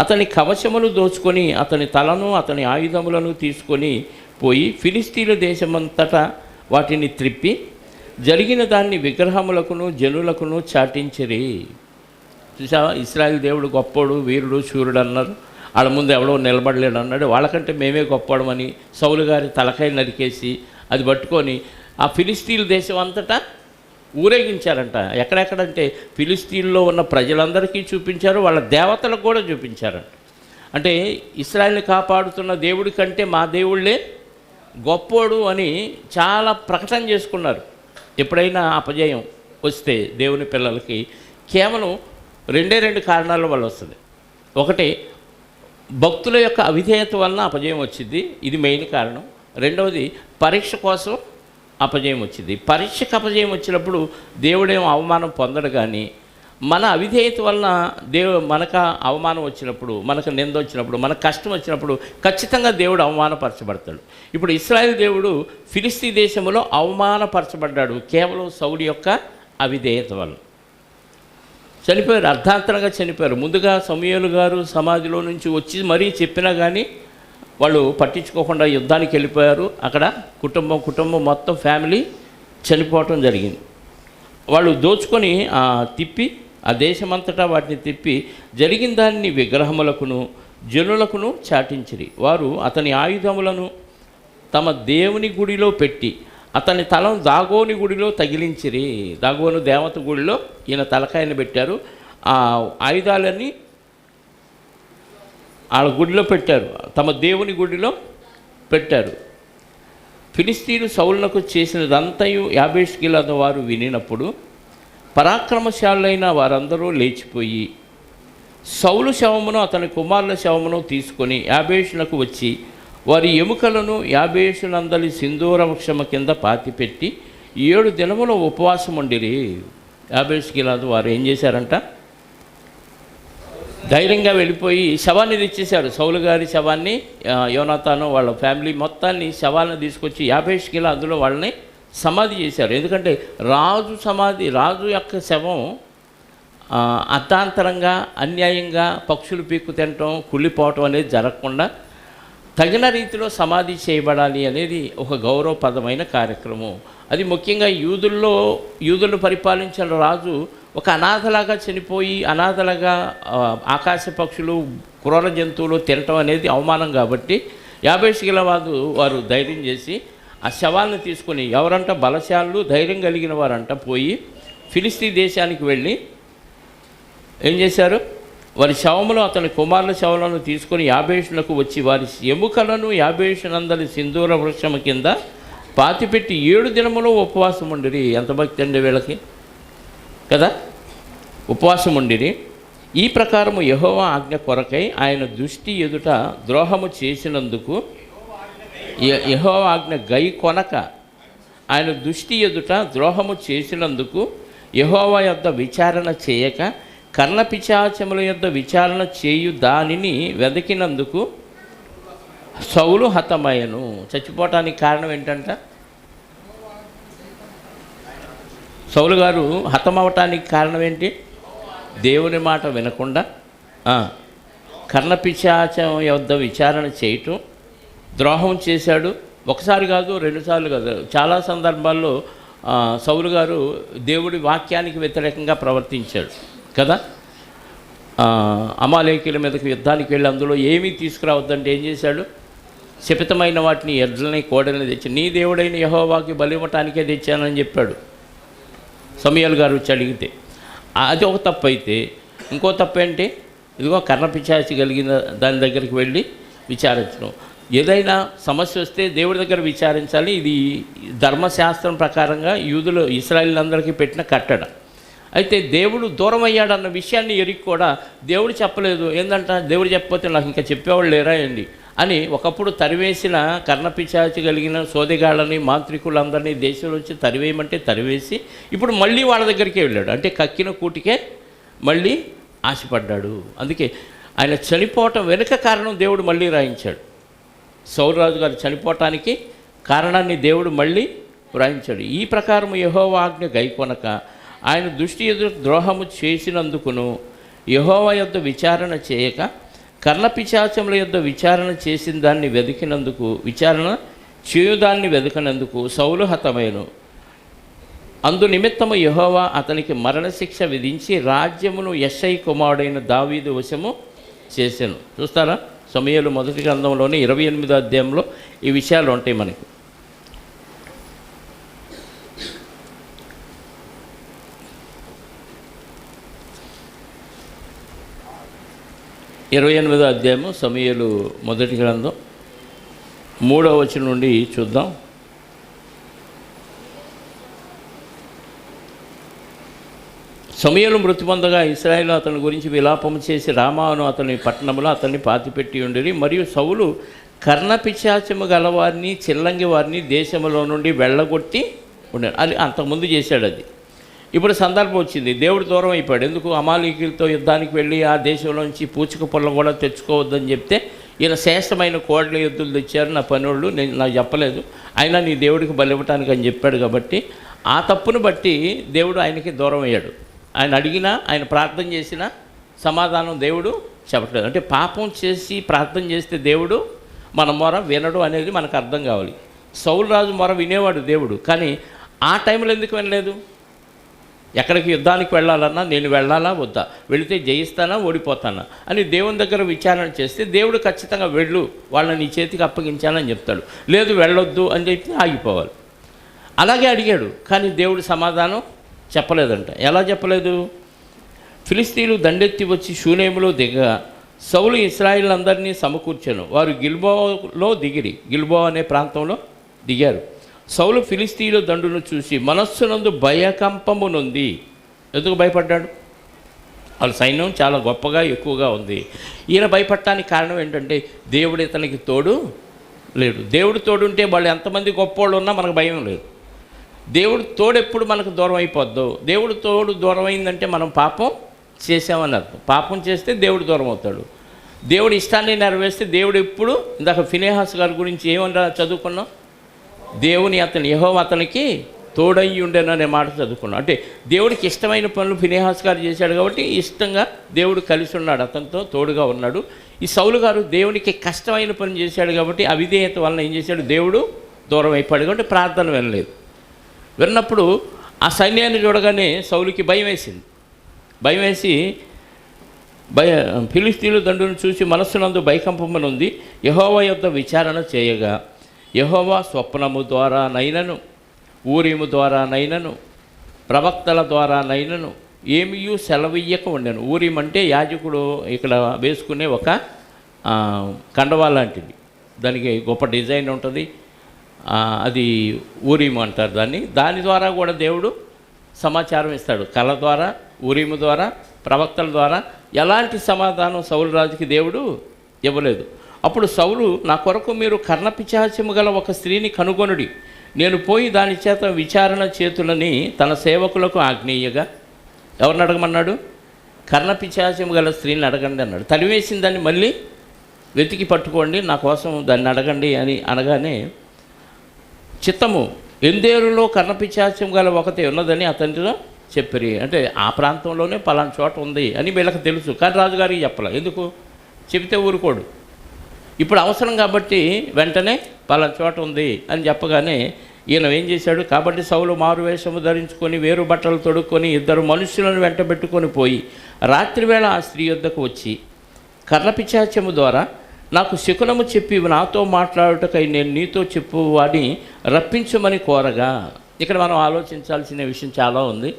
అతని కవచములు దోచుకొని అతని తలను అతని ఆయుధములను తీసుకొని పోయి ఫిలిస్తీన్ల దేశమంతటా వాటిని త్రిప్పి జరిగిన దాన్ని విగ్రహములకును జనులకును చాటించిరి. చూసావా, ఇశ్రాయేల్ దేవుడు గొప్పోడు, వీరుడు, శూరుడు అన్నారు. వాళ్ళ ముందు ఎవడో నిలబడలేడు అన్నాడు. వాళ్ళకంటే మేమే గొప్పడమని సౌలు గారి తలకాయ నరికేసి అది పట్టుకొని ఆ ఫిలిస్తీన్ల దేశం అంతటా ఊరేగించారంట. ఎక్కడెక్కడంటే ఫిలిస్తీన్లో ఉన్న ప్రజలందరికీ చూపించారు, వాళ్ళ దేవతలకు కూడా చూపించారంట. అంటే ఇశ్రాయేల్ని కాపాడుతున్న దేవుడి కంటే మా దేవుళ్ళే గొప్పోడు అని చాలా ప్రకటన చేసుకున్నారు. ఎప్పుడైనా అపజయం వస్తే దేవుని పిల్లలకి కేవలం 2 కారణాల వల్ల వస్తుంది. ఒకటి, భక్తుల యొక్క అవిధేయత వలన అపజయం వచ్చింది, ఇది మెయిన్ కారణం. రెండవది, పరీక్ష కోసం అపజయం వచ్చింది. పరీక్షకు అపజయం వచ్చినప్పుడు దేవుడేమో అవమానం పొందడు, కానీ మన అవిధేయత వలన మనకు అవమానం వచ్చినప్పుడు, మనకు నింద వచ్చినప్పుడు, మనకు కష్టం వచ్చినప్పుడు ఖచ్చితంగా దేవుడు అవమానపరచబడతాడు. ఇప్పుడు ఇశ్రాయేల్ దేవుడు ఫిలిస్తీ దేశంలో అవమానపరచబడ్డాడు కేవలం సౌలు యొక్క అవిధేయత వల్ల. చనిపోయారు, అర్ధాంతరంగా చనిపోయారు. ముందుగా సమూయేలు గారు సమాధిలో నుంచి వచ్చి మరీ చెప్పినా కానీ వాళ్ళు పట్టించుకోకుండా యుద్ధానికి వెళ్ళిపోయారు. అక్కడ కుటుంబం మొత్తం ఫ్యామిలీ చనిపోవటం జరిగింది. వాళ్ళు దోచుకొని తిప్పి ఆ దేశమంతటా వాటిని తిప్పి జరిగిన దాన్ని విగ్రహములకును జనులకును చాటించిరి. వారు అతని ఆయుధములను తమ దేవుని గుడిలో పెట్టి అతని తలను దాగోని గుడిలో తగిలించిరి. దాగోను దేవత గుడిలో ఈయన తలకాయను పెట్టారు. ఆ ఆయుధాలన్నీ వాళ్ళ గుడిలో పెట్టారు, తమ దేవుని గుడిలో పెట్టారు. ఫిలిస్తీను సౌలునకు చేసినదంతయు యాబేష్ గిలాదు వారు వినినప్పుడు పరాక్రమశాలైన వారందరూ లేచిపోయి సౌలు శవమును అతని కుమారుల శవమును తీసుకొని యాబేషునకు వచ్చి వారి ఎముకలను యాబేషునందలి సింధూర వృక్షము కింద పాతిపెట్టి 7 దినముల ఉపవాసం ఉండిరి. యాబేష్ గిలాదు వారు ఏం చేశారంట, ధైర్యంగా వెళ్ళిపోయి శవాన్ని తెచ్చేశారు. సౌలు గారి శవాన్ని, యోనాతాను వాళ్ళ ఫ్యామిలీ మొత్తాన్ని శవాలను తీసుకొచ్చి యాబేష్ గిలాదులో వాళ్ళని సమాధి చేశారు. ఎందుకంటే రాజు యొక్క శవం అర్థాంతరంగా అన్యాయంగా పక్షులు పీక్కు తినటం, కుళ్ళిపోవటం అనేది జరగకుండా తగిన రీతిలో సమాధి చేయబడాలి అనేది ఒక గౌరవప్రదమైన కార్యక్రమం. అది ముఖ్యంగా యూదులు పరిపాలించిన రాజు ఒక అనాథలాగా చనిపోయి అనాథలాగా ఆకాశ పక్షులు, క్రూర జంతువులు తినటం అనేది అవమానం. కాబట్టి యాబేష్ గిలాదు వారు ధైర్యం చేసి ఆ శవాలను తీసుకొని, ఎవరంట బలశాలు ధైర్యం కలిగిన వారంట పోయి ఫిలిస్తీ దేశానికి వెళ్ళి ఏం చేశారు, వారి శవములు అతని కుమారుల శవములను తీసుకొని యాబేషునకు వచ్చి వారి ఎముకలను యాబేషునందలి సింధూర వృక్షము కింద పాతిపెట్టి 7 దినములు ఉపవాసం ఉండిరి. ఎంత భక్తి అండి వీళ్ళకి కదా, ఉపవాసం ఉండిరి. ఈ ప్రకారము యెహోవా ఆజ్ఞ కొరకై ఆయన దృష్టి ఎదుట ద్రోహము చేసినందుకు, యెహోవా ఆజ్ఞ గై కొనక ఆయన దృష్టి ఎదుట ద్రోహము చేసినందుకు యెహోవా యొద్ద విచారణ చేయక కర్ణపిశాచముల యొద్ద విచారణ చేయు దానిని వెదకినందుకు సౌలు హతమయ్యను. చచ్చిపోవటానికి కారణం ఏంటంట, సౌలు గారు హతమవటానికి కారణం ఏంటి, దేవుని మాట వినకుండా కర్ణపిశాచం యొద్ద విచారణ చేయటం, ద్రోహం చేశాడు. ఒకసారి కాదు, 2 సార్లు కాదు, చాలా సందర్భాల్లో సౌలు గారు దేవుడి వాక్యానికి వ్యతిరేకంగా ప్రవర్తించాడు కదా. అమాలేకీయుల మీదకి యుద్ధానికి వెళ్ళి అందులో ఏమీ తీసుకురావద్దంటే ఏం చేశాడు, శపితమైన వాటిని, ఎడ్లని కోడల్ని తెచ్చి నీ దేవుడైన యెహోవాకి బలి ఇవ్వటానికే తెచ్చానని చెప్పాడు. సమూయేలు గారు వచ్చి అడిగితే. అది ఒక తప్పు అయితే, ఇంకో తప్పు ఏంటి? ఇదిగో కర్ణపిశాచి కలిగిన దాని దగ్గరికి వెళ్ళి విచారించడం. ఏదైనా సమస్య వస్తే దేవుడి దగ్గర విచారించాలి. ఇది ధర్మశాస్త్రం ప్రకారంగా యూదులు ఇశ్రాయేలీయులందరికీ పెట్టిన కట్టడ. అయితే దేవుడు దూరం అయ్యాడన్న విషయాన్ని ఎరిగి కూడా దేవుడు చెప్పలేదు. ఏంటంట, దేవుడు చెప్పకపోతే నాకు ఇంకా చెప్పేవాళ్ళు లేరా అండి అని ఒకప్పుడు తరివేసిన కర్ణపిశాచి కలిగిన సోదెగాళ్ళని మాంత్రికులందరినీ దేశంలో వచ్చి తరివేయమంటే తరివేసి ఇప్పుడు మళ్ళీ వాళ్ళ దగ్గరికే వెళ్ళాడు. అంటే కక్కిన కూటికే మళ్ళీ ఆశపడ్డాడు. అందుకే ఆయన చనిపోవటం వెనుక కారణం దేవుడు మళ్ళీ రాయించాడు. సౌలు రాజు గారు చనిపోవటానికి కారణాన్ని దేవుడు మళ్ళీ వ్రాయించాడు. ఈ ప్రకారం యెహోవా ఆజ్ఞ గైకొనక ఆయన దృష్టి ఎదురు ద్రోహము చేసినందుకును, యెహోవా యొద్ద విచారణ చేయక కర్ణపిశాచముల యొద్ద విచారణ చేసిన దాన్ని వెతికినందుకు, విచారణ చేయుదాన్ని వెతికినందుకు సౌలు హతమయ్యను. అందు నిమిత్తము యెహోవా అతనికి మరణశిక్ష విధించి రాజ్యమును యెష్షయి కుమారుడైన దావీదు వశము చేశాను. చూస్తారా, సమూయేలు మొదటి గ్రంథంలోని 28వ అధ్యాయంలో ఈ విషయాలు ఉంటాయి మనకి. ఇరవై 28వ అధ్యాయము సమూయేలు మొదటి గ్రంథం 3వ వచనం నుండి చూద్దాం. సమూయేలు మృతి పొందగా ఇశ్రాయేలు అతని గురించి విలాపము చేసి రామాను అతని పట్టణంలో అతన్ని పాతిపెట్టి ఉండిరి. మరియు సౌలు కర్ణపిశాచము గలవారిని చిల్లంగి వారిని దేశంలో నుండి వెళ్ళగొట్టి ఉన్నాడు. అది అంతకుముందు చేశాడు. అది ఇప్పుడు సందర్భం వచ్చింది, దేవుడు దూరం అయిపోయాడు. ఎందుకు? అమాలీకులతో యుద్ధానికి వెళ్ళి ఆ దేశంలోంచి పూచిక పుల్ల కూడా తెచ్చుకోవద్దని చెప్తే ఈయన శ్రేష్టమైన కోడల ఎద్దులు తెచ్చారు నా పనోళ్ళు, నేను నాకు చెప్పలేదు, అయినా నీ దేవుడికి బలి ఇవ్వటానికి అని చెప్పాడు. కాబట్టి ఆ తప్పును బట్టి దేవుడు ఆయనకి దూరం అయ్యాడు. ఆయన అడిగినా, ఆయన ప్రార్థన చేసినా సమాధానం దేవుడు చెప్పట్లేదు. అంటే పాపం చేసి ప్రార్థన చేస్తే దేవుడు మన మొర వినడు అనేది మనకు అర్థం కావాలి. సౌలు రాజు మొర వినేవాడు దేవుడు, కానీ ఆ టైంలో ఎందుకు వినలేదు? ఎక్కడికి యుద్ధానికి వెళ్ళాలన్నా నేను వెళ్ళాలా వద్దా, వెళితే జయిస్తానా ఓడిపోతానా అని దేవుని దగ్గర విచారణ చేస్తే దేవుడు ఖచ్చితంగా వెళ్ళు, వాళ్ళని నీ చేతికి అప్పగించానని చెప్తాడు. లేదు వెళ్ళొద్దు అని చెప్పి ఆగిపోవాలి. అలాగే అడిగాడు, కానీ దేవుడు సమాధానం చెప్పలేదంట. ఎలా చెప్పలేదు? ఫిలిస్తీన్లు దండెత్తి వచ్చి షూనేములో దిగగా సౌలు ఇశ్రాయేలులందరినీ సమకూర్చాను. వారు గిల్బోలో దిగిరి, గిల్బో అనే ప్రాంతంలో దిగారు. సౌలు ఫిలిస్తీన్ల దండును చూసి మనస్సునందు భయకంపము నొంది. ఎందుకు భయపడ్డాడు? వాళ్ళ సైన్యం చాలా గొప్పగా ఎక్కువగా ఉంది. ఈయన భయపడటానికి కారణం ఏంటంటే దేవుడు ఇతనికి తోడు లేడు. దేవుడు తోడుంటే వాళ్ళు ఎంతమంది గొప్పోళ్ళు ఉన్నా మనకు భయం లేదు. దేవుడు తోడు ఎప్పుడు మనకు దూరం అయిపోద్దు. దేవుడు తోడు దూరం అయిందంటే మనం పాపం చేసామని అర్థం. పాపం చేస్తే దేవుడు దూరం అవుతాడు. దేవుడి ఇష్టాన్ని నెరవేర్స్తే దేవుడు ఎప్పుడు, ఇందాక ఫినెహాస్ గారి గురించి ఏమన్నా చదువుకున్నాం, దేవుని యెహోవా అతనికి తోడయ్యి ఉండేను అనే మాట చదువుకున్నాం. అంటే దేవుడికి ఇష్టమైన పనులు ఫినెహాస్ గారు చేశాడు కాబట్టి ఇష్టంగా దేవుడు కలిసి ఉన్నాడు, అతనితో తోడుగా ఉన్నాడు. ఈ సౌలు గారు దేవునికి కష్టమైన పని చేశాడు కాబట్టి అవిధేయత వలన ఏం చేశాడు, దేవుడు దూరం అయిపోయాడు. కాబట్టి ప్రార్థన వినలేదు. విన్నప్పుడు ఆ సైన్యాన్ని చూడగానే సౌలుకి భయం వేసింది. భయం వేసి ఫిలిస్తీన్ల దండును చూసి మనస్సునందు భయకంపమనుంది. యెహోవా యొద్ద విచారణ చేయగా యెహోవా స్వప్నము ద్వారా నైనను, ఊరీము ద్వారా నైనను, ప్రవక్తల ద్వారా నైనను ఏమీయూ సెలవియ్యక ఉండెను. ఊరీం అంటే యాజకుడు ఇక్కడ వేసుకునే ఒక కండవా లాంటిది, దానికి గొప్ప డిజైన్ ఉంటుంది, అది ఊరీము అంటారు దాన్ని. దాని ద్వారా కూడా దేవుడు సమాచారం ఇస్తాడు. కళ ద్వారా, ఊరీము ద్వారా, ప్రవక్తల ద్వారా. ఎలాంటి సమాధానం సౌలు రాజుకి దేవుడు ఇవ్వలేదు. అప్పుడు సౌలు, నా కొరకు మీరు కర్ణపిశాచము గల ఒక స్త్రీని కనుగొనుడి, నేను పోయి దాని చేత విచారణ చేతులని తన సేవకులకు ఆజ్ఞేయగా. ఎవరిని అడగమన్నాడు? కర్ణపిశాచము గల స్త్రీని అడగండి అన్నాడు. తలివేసిన దాన్ని మళ్ళీ వెతికి పట్టుకోండి, నా కోసం దాన్ని అడగండి అని అనగానే చిత్తము ఎందేరులో కర్ణపిశాచం గల ఒకటి ఉన్నదని అతనిలో చెప్పిరి. అంటే ఆ ప్రాంతంలోనే పలానా చోట ఉంది అని వీళ్ళకి తెలుసు, కానీ రాజుగారికి చెప్పలే. ఎందుకు? చెబితే ఊరుకోడు. ఇప్పుడు అవసరం కాబట్టి వెంటనే పలానా చోట ఉంది అని చెప్పగానే ఈయన ఏం చేశాడు? కాబట్టి సౌలు మారువేషము ధరించుకొని వేరు బట్టలు తొడుక్కొని 2 మనుషులను వెంటబెట్టుకొని పోయి రాత్రివేళ ఆ స్త్రీ యొద్దకు వచ్చి కర్ణపిశాచము ద్వారా నాకు శకునము చెప్పి నాతో మాట్లాడుటకై నేను నీతో చెప్పు వాడిని రప్పించమని కోరగా. ఇక్కడ మనం ఆలోచించాల్సిన విషయం చాలా ఉంది.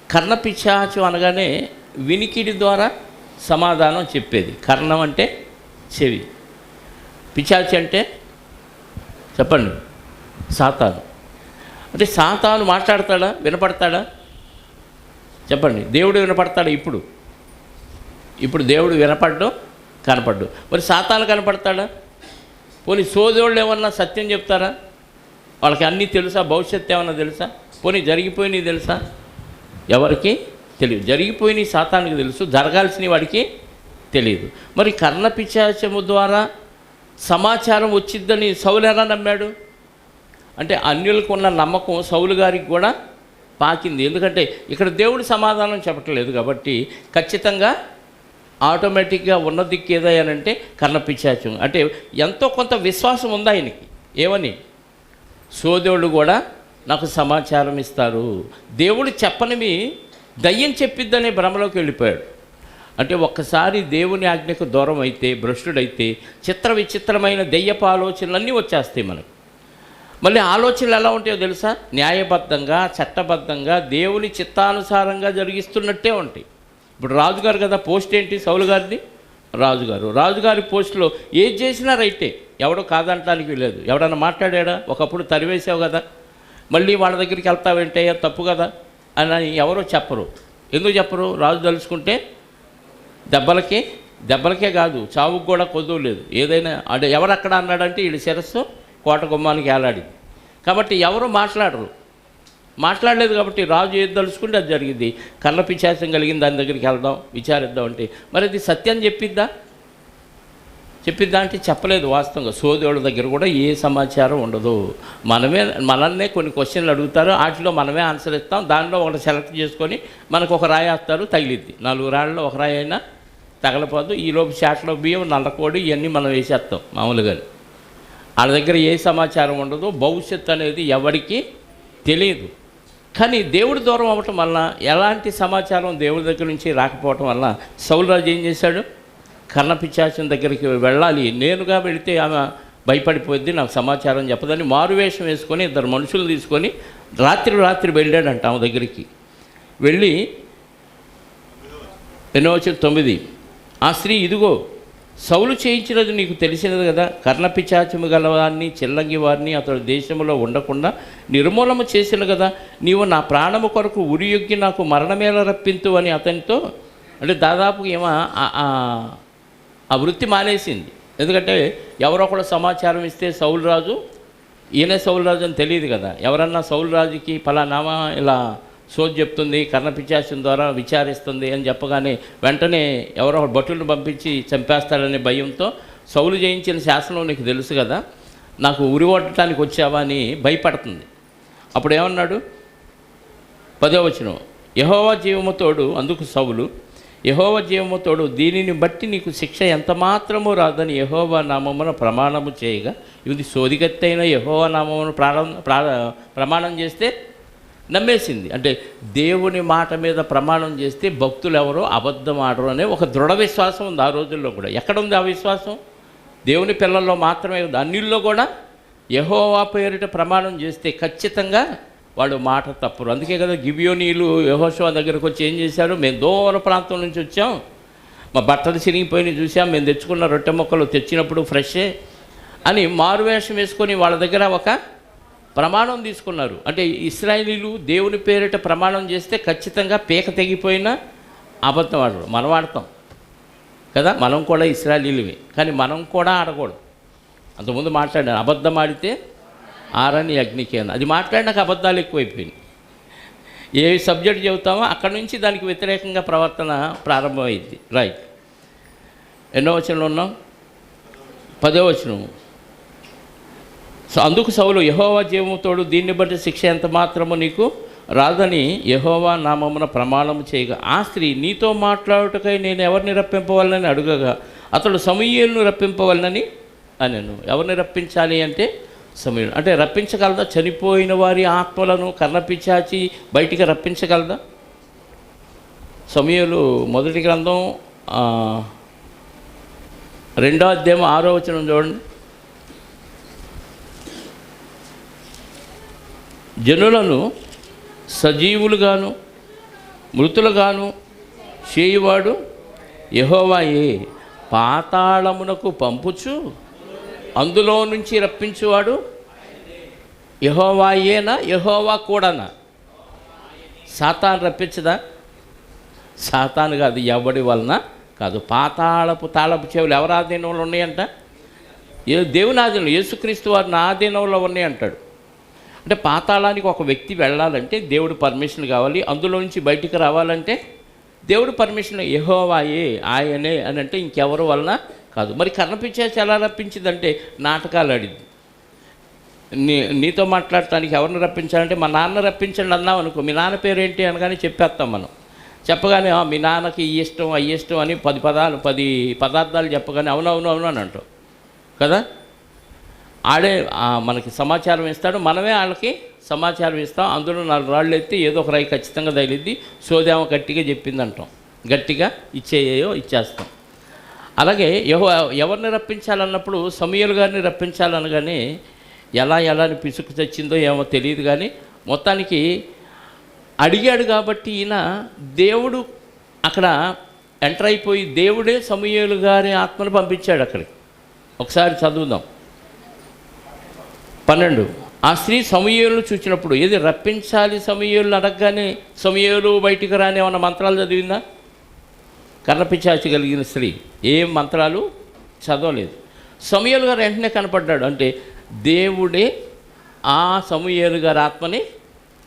కర్ణపిశాచం అనగానే వినికిడి ద్వారా సమాధానం చెప్పేది. కర్ణం అంటే చెవి, పిశాచి అంటే చెప్పండి సాతాను. అంటే సాతాను మాట్లాడతాడా, వినపడతాడా? చెప్పండి. దేవుడు వినపడతాడా? ఇప్పుడు దేవుడు వినపడ్డం కనపడ్డు. మరి సాతాను కనపడతాడా? పోనీ సోదరుళ్ళు ఏమన్నా సత్యం చెప్తారా? వాళ్ళకి అన్నీ తెలుసా? భవిష్యత్తు ఏమన్నా తెలుసా? పోనీ జరిగిపోయినవి తెలుసా? ఎవరికి తెలియదు. జరిగిపోయినవి సాతానికి తెలుసు, జరగాల్సినవి వాడికి తెలియదు. మరి కర్ణపిశాచము ద్వారా సమాచారం వచ్చిద్దని సౌలు ఎలా నమ్మాడు? అంటే అన్యులకు ఉన్న నమ్మకం సౌలు గారికి కూడా పాకింది. ఎందుకంటే ఇక్కడ దేవుడు సమాధానం చెప్పట్లేదు కాబట్టి ఖచ్చితంగా ఆటోమేటిక్గా ఉన్న దిక్కు ఏదయ్యానంటే కర్ణపిశాచం. అంటే ఎంతో కొంత విశ్వాసం ఉంది ఆయనకి. ఏమని? సోదరుడు కూడా నాకు సమాచారం ఇస్తారు. దేవుడు చెప్పనివి దయ్యం చెప్పిద్దనే భ్రమలోకి వెళ్ళిపోయాడు. అంటే ఒక్కసారి దేవుని ఆజ్ఞకు దూరం అయితే, భ్రష్టుడైతే చిత్ర విచిత్రమైన దెయ్యపు ఆలోచనలన్నీ వచ్చేస్తాయి మనకు. మళ్ళీ ఆలోచనలు ఎలా ఉంటాయో తెలుసా? న్యాయబద్ధంగా, చట్టబద్ధంగా, దేవుని చిత్తానుసారంగా జరిగిస్తున్నట్టే ఉంటాయి. ఇప్పుడు రాజుగారు కదా, పోస్ట్ ఏంటి సౌలు గారిది? రాజుగారి పోస్టులో ఏది చేసినా రైటే, ఎవడో కాదంటానికి లేదు. ఎవడన్నా మాట్లాడా? ఒకప్పుడు తరివేసావు కదా, మళ్ళీ వాళ్ళ దగ్గరికి వెళ్తావేంటే తప్పు కదా అని ఎవరో చెప్పరు. ఎందుకు చెప్పరు? రాజు తలుచుకుంటే దెబ్బలకే కాదు, చావుకు కూడా కొద్దు లేదు. ఏదైనా అంటే ఎవరక్కడ అన్నాడంటే వీళ్ళ శిరస్సు కోట గుమ్మానికి ఏలాడింది. కాబట్టి ఎవరు మాట్లాడలేదు కాబట్టి రాజు ఏది తలుచుకుంటే అది జరిగింది. కర్ణపిశాచం కలిగింది, దాని దగ్గరికి వెళ్దాం విచారిద్దాం అంటే మరి అది సత్యం చెప్పిద్దా అంటే చెప్పలేదు. వాస్తవంగా సోదరుల దగ్గర కూడా ఏ సమాచారం ఉండదు. మనల్నే కొన్ని క్వశ్చన్లు అడుగుతారు, వాటిలో మనమే ఆన్సర్ ఇస్తాం. దానిలో ఒకటి సెలెక్ట్ చేసుకొని మనకు ఒక రాయి వేస్తారు, తగిలిద్ది. 4 రాళ్ళలో ఒక రాయి అయినా తగలపోదు. ఈలోపు చాట్లో బియ్యం, నల్లకోడి ఇవన్నీ మనం వేసేస్తాం మామూలుగా. వాళ్ళ దగ్గర ఏ సమాచారం ఉండదు. భవిష్యత్తు అనేది ఎవరికి తెలియదు. కానీ దేవుడి దూరం అవ్వటం వల్ల, ఎలాంటి సమాచారం దేవుడి దగ్గర నుంచి రాకపోవటం వల్ల సౌలు రాజు ఏం చేశాడు? కర్ణపిశాచం దగ్గరికి వెళ్ళాలి, నేనుగా వెళితే ఆమె భయపడిపోద్ది, నాకు సమాచారం చెప్పదని మారువేషం వేసుకొని 2 మనుషులు తీసుకొని రాత్రి వెళ్ళాడంట ఆమె దగ్గరికి. వెళ్ళి 9 ఆ స్త్రీ, ఇదిగో సౌలు చేయించినది నీకు తెలిసినది కదా, కర్ణపిశాచము గలవారిని, చిల్లంగి వారిని అతడు దేశంలో ఉండకుండా నిర్మూలన చేసిన కదా, నీవు నా ప్రాణము కొరకు ఉరియొగ్గి నాకు మరణమేళ రప్పింతు అని అతనితో. అంటే దాదాపు ఏమో ఆ వృత్తి మానేసింది. ఎందుకంటే ఎవరో కూడా సమాచారం ఇస్తే సౌలు రాజు, ఈయనే సౌలు రాజు అని తెలియదు కదా. ఎవరన్నా సౌలు రాజుకి ఫలానామా ఇలా సోది చెప్తుంది, కర్ణపిశాచం ద్వారా విచారిస్తుంది అని చెప్పగానే వెంటనే ఎవరో భటులను పంపించి చంపేస్తాడనే భయంతో, సౌలు చేయించిన శాసనం నీకు తెలుసు కదా, నాకు ఉరి కొట్టడానికి వచ్చావా అని భయపడుతుంది. అప్పుడు ఏమన్నాడు? 10వ వచనం, యెహోవా జీవము తోడు, అందుకు సౌలు, యెహోవా జీవము తోడు, దీనిని బట్టి నీకు శిక్ష ఎంత మాత్రమూ రాదని యెహోవా నామమున ప్రమాణము చేయగా, ఇది సోదిగత్తైన యెహోవా నామమును ప్రమాణం చేస్తే నమ్మేసింది. అంటే దేవుని మాట మీద ప్రమాణం చేస్తే భక్తులు ఎవరో అబద్ధం ఆడరు అనే ఒక దృఢ విశ్వాసం ఉంది ఆ రోజుల్లో కూడా. ఎక్కడుంది ఆ విశ్వాసం? దేవుని పిల్లల్లో మాత్రమే ఉంది. అన్నిల్లో కూడా యెహోవా పేరిట ప్రమాణం చేస్తే ఖచ్చితంగా వాడు మాట తప్పరు. అందుకే కదా గిబియోనీయులు యెహోషువ దగ్గరకు వచ్చి ఏం చేశారు? మేము దూర ప్రాంతం నుంచి వచ్చాం, మా బట్టలు చిరిగిపోయినవి చూసాం, మేము తెచ్చుకున్న రొట్టె ముక్కలు తెచ్చినప్పుడు ఫ్రెషే అని మారువేషం వేసుకొని వాళ్ళ దగ్గర ఒక ప్రమాణం తీసుకున్నారు. అంటే ఇశ్రాయేలీలు దేవుని పేరిట ప్రమాణం చేస్తే ఖచ్చితంగా పీక తెగిపోయినా అబద్ధం ఆడరు. మనం ఆడతాం కదా, మనం కూడా ఇశ్రాయేలీలమే, కానీ మనం కూడా ఆడకూడదు. అంతకుముందు మాట్లాడాను, అబద్ధం ఆడితే ఆరని అగ్నికి అని. అది మాట్లాడినాక అబద్ధాలు ఎక్కువైపోయినాయి. ఏ సబ్జెక్ట్ చెబుతామో అక్కడి నుంచి దానికి వ్యతిరేకంగా ప్రవర్తన ప్రారంభమైంది. రైట్. ఎన్నో వచనంలో ఉన్నాం? 10వ వచనం. సో అందుకు సౌలు, యెహోవా జీవము తోడు, దీన్ని బట్టి శిక్ష ఎంత మాత్రము నీకు రాదని యెహోవా నామమున ప్రమాణము చేయగా, ఆ స్త్రీ, నీతో మాట్లాడుటకై నేను ఎవరిని రప్పింపవాలని అడుగగా, అతడు సమూయేలును రప్పింపవాలని అనెను. ఎవరిని రప్పించాలి అంటే సమూయేలు. అంటే రప్పించగలదా? చనిపోయిన వారి ఆత్మలను కర్ణపిశాచి బయటికి రప్పించగలదా? సమూయేలు మొదటి గ్రంథం 2వ అధ్యాయం 6వ వచనం చూడండి. జనులను సజీవులుగాను మృతులుగాను చేయువాడు యెహోవాయే, పాతాళమునకు పంపుచు అందులో నుంచి రప్పించువాడు యెహోవాయేనా, యెహోవా కూడానా? సాతాను రప్పించదా? సాతాను కాదు, ఎవడి వలన కాదు. తాళపు చెవులు ఎవరి ఆధీనంలో ఉన్నాయంట? దేవుని ఆధీనంలో, యేసుక్రీస్తు వారిని ఆధీనంలో ఉన్నాయి అంటాడు. అంటే పాతాళానికి ఒక వ్యక్తి వెళ్ళాలంటే దేవుడు పర్మిషన్ కావాలి, అందులో నుంచి బయటికి రావాలంటే దేవుడు పర్మిషన్. యెహోవాయే, ఆయనే అని అంటే ఇంకెవరి వలన కాదు. మరి కర్ణపిశాచి ఎలా రప్పించిందంటే నాటకాలు ఆడింది. నీతో మాట్లాడటానికి ఎవరిని రప్పించాలంటే మా నాన్న రప్పించండి అన్నాం అనుకో, మీ నాన్న పేరు ఏంటి అనగానే చెప్పేస్తాం మనం. చెప్పగానే మీ నాన్నకి ఈ ఇష్టం అయ్యి ఇష్టం అని 10 పదార్థాలు చెప్పగానే అవునవును అని అంటాం కదా. ఆడే మనకి సమాచారం ఇస్తాడు, మనమే వాళ్ళకి సమాచారం ఇస్తాం. అందులో 4 రాళ్ళు ఎత్తి ఏదో ఒక రాయి ఖచ్చితంగా తగిలిద్ది, సోదేమ గట్టిగా చెప్పింది అంటాం, గట్టిగా ఇచ్చేస్తాం. అలాగే ఎవరిని రప్పించాలన్నప్పుడు సమూయేలు గారిని రప్పించాలనగానే ఎలా అని పిసుకు తెచ్చిందో ఏమో తెలియదు, కానీ మొత్తానికి అడిగాడు. కాబట్టి ఈయన దేవుడు అక్కడ ఎంటర్ అయిపోయి దేవుడే సమూయేలు గారి ఆత్మను పంపించాడు అక్కడికి. ఒకసారి చదువుదాం 12. ఆ స్త్రీ సమూయేలును చూసినప్పుడు, ఏది రప్పించాలి సమూయేలును అడగగానే సమూయేలు బయటికి రాని ఏమన్నా మంత్రాలు చదివిందా? కర్ణపిశాచి కలిగిన స్త్రీ ఏం మంత్రాలు చదవలేదు. సమూయేలు గారు వెంటనే కనపడ్డాడు. అంటే దేవుడే ఆ సమూయేలు గారి ఆత్మని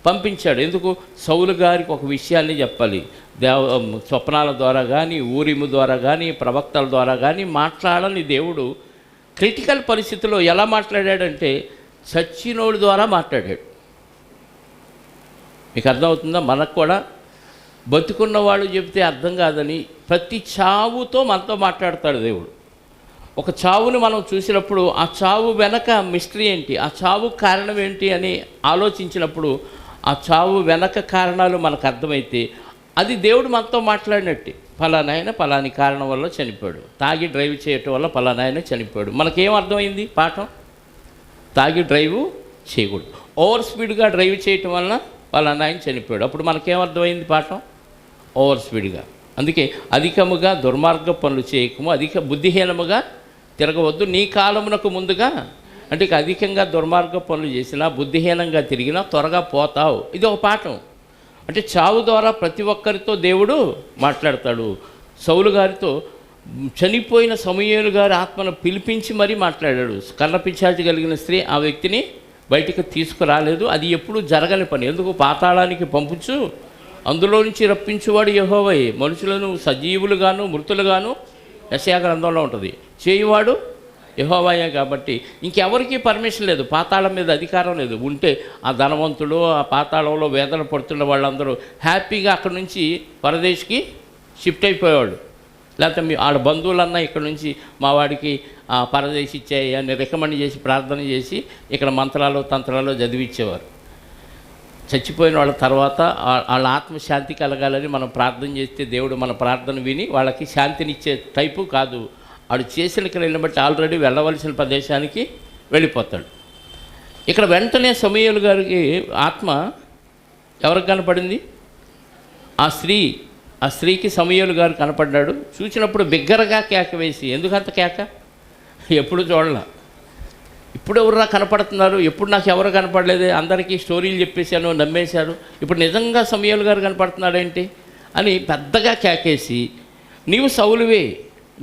పంపించాడు. ఎందుకు? సౌలు గారికి ఒక విషయాన్ని చెప్పాలి. స్వప్నాల ద్వారా కానీ, ఊరిము ద్వారా కానీ, ప్రవక్తల ద్వారా కానీ మాట్లాడని దేవుడు క్రిటికల్ పరిస్థితుల్లో ఎలా మాట్లాడాడంటే చచ్చినోడి ద్వారా మాట్లాడాడు. మీకు అర్థమవుతుందా? మనకు కూడా బతుకున్నవాడు చెబితే అర్థం కాదని ప్రతి చావుతో మనతో మాట్లాడతాడు దేవుడు. ఒక చావుని మనం చూసినప్పుడు ఆ చావు వెనక మిస్టరీ ఏంటి, ఆ చావు కారణం ఏంటి అని ఆలోచించినప్పుడు ఆ చావు వెనక కారణాలు మనకు అర్థమైతే అది దేవుడు మనతో మాట్లాడినట్టే. ఫలానాయన ఫలాని కారణం వల్ల చనిపోయాడు, తాగి డ్రైవ్ చేయటం వల్ల ఫలానాయన చనిపోయాడు. మనకేం అర్థమైంది పాఠం? తాగి డ్రైవ్ చేయకూడదు, ఓవర్ స్పీడ్గా డ్రైవ్ చేయటం వలన ఫలానాయన చనిపోయాడు. అప్పుడు మనకేమర్థమైంది పాఠం? ఓవర్ స్పీడ్గా. అందుకే అధికముగా దుర్మార్గ పనులు చేయకము, అధిక బుద్ధిహీనముగా తిరగవద్దు, నీ కాలమునకు ముందుగా. అంటే అధికంగా దుర్మార్గ పనులు చేసినా, బుద్ధిహీనంగా తిరిగినా త్వరగా పోతావు. ఇది ఒక పాఠం. అంటే చావు ద్వారా ప్రతి ఒక్కరితో దేవుడు మాట్లాడతాడు. సౌలు గారితో చనిపోయిన సమూయేలు గారి ఆత్మను పిలిపించి మరీ మాట్లాడాడు. కర్ణపిశాచి కలిగిన స్త్రీ ఆ వ్యక్తిని బయటికి తీసుకురాలేదు. అది ఎప్పుడూ జరగని పని. ఎందుకు? పాతాళానికి పంపుచు అందులో నుంచి రప్పించువాడు యెహోవాయే, మనుషులను సజీవులుగాను మృతులుగాను యెషయా గ్రంథంలో ఉంటుంది. చేయువాడు యెహోవాయే. కాబట్టి ఇంకెవరికి పర్మిషన్ లేదు, పాతాళం మీద అధికారం లేదు. ఉంటే ఆ ధనవంతుడు, ఆ పాతాళంలో వేదన పడుతున్న వాళ్ళందరూ హ్యాపీగా అక్కడి నుంచి పరదేశ్కి షిఫ్ట్ అయిపోయేవాడు. లేకపోతే ఆడ బంధువులన్నా ఇక్కడ నుంచి మా వాడికి పరదేశ్ ఇచ్చాయి అని రికమెండ్ చేసి ప్రార్థన చేసి ఇక్కడ మంత్రాలు తంత్రాలు చదివించేవారు. చచ్చిపోయిన వాళ్ళ తర్వాత వాళ్ళ ఆత్మశాంతి కలగాలని మనం ప్రార్థన చేస్తే దేవుడు మన ప్రార్థన విని వాళ్ళకి శాంతినిచ్చే టైపు కాదు. వాడు చేసిన క్రియలను బట్టి ఆల్రెడీ వెళ్ళవలసిన ప్రదేశానికి వెళ్ళిపోతాడు. ఇక్కడ వెంటనే సమూయేలు గారికి ఆత్మ ఎవరికి కనపడింది? ఆ స్త్రీకి సమూయేలు గారు కనపడ్డాడు. చూసినప్పుడు బిగ్గరగా కేక వేసి, ఎందుకంత కేక? ఎప్పుడు చూడాల, ఇప్పుడు ఎవర్రా కనపడుతున్నారు, ఎప్పుడు నాకు ఎవరు కనపడలేదే, అందరికీ స్టోరీలు చెప్పేశాను, నమ్మేశారు, ఇప్పుడు నిజంగా సమూయేలు గారు కనపడుతున్నాడేంటి అని పెద్దగా కేకేసి, నీవు సౌలువే,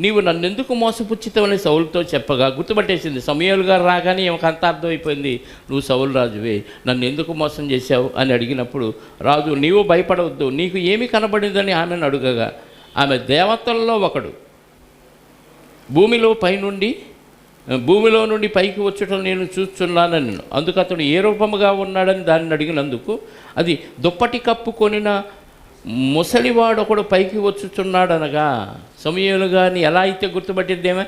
నీవు నన్నెందుకు మోసపుచ్చితమని సౌలుతో చెప్పగా గుర్తుపట్టేసింది. సమూయేలు గారు రాగానే ఈమెకు అంత అర్థమైపోయింది, నువ్వు సౌలు రాజువే, నన్ను ఎందుకు మోసం చేశావు అని అడిగినప్పుడు రాజు, నీవు భయపడవద్దు, నీకు ఏమి కనబడిందని ఆమెను అడుగగా, ఆమె దేవతల్లో ఒకడు భూమిలో నుండి పైకి వచ్చటం నేను చూస్తున్నానని, అందుకు అతడు ఏ రూపముగా ఉన్నాడని దాన్ని అడిగినందుకు, అది దుప్పటి కప్పుకొనిన ముసలివాడు ఒకడు పైకి వచ్చుచున్నాడనగా, సమూయేలు గారిని ఎలా అయితే గుర్తుపట్టిద్దేమే?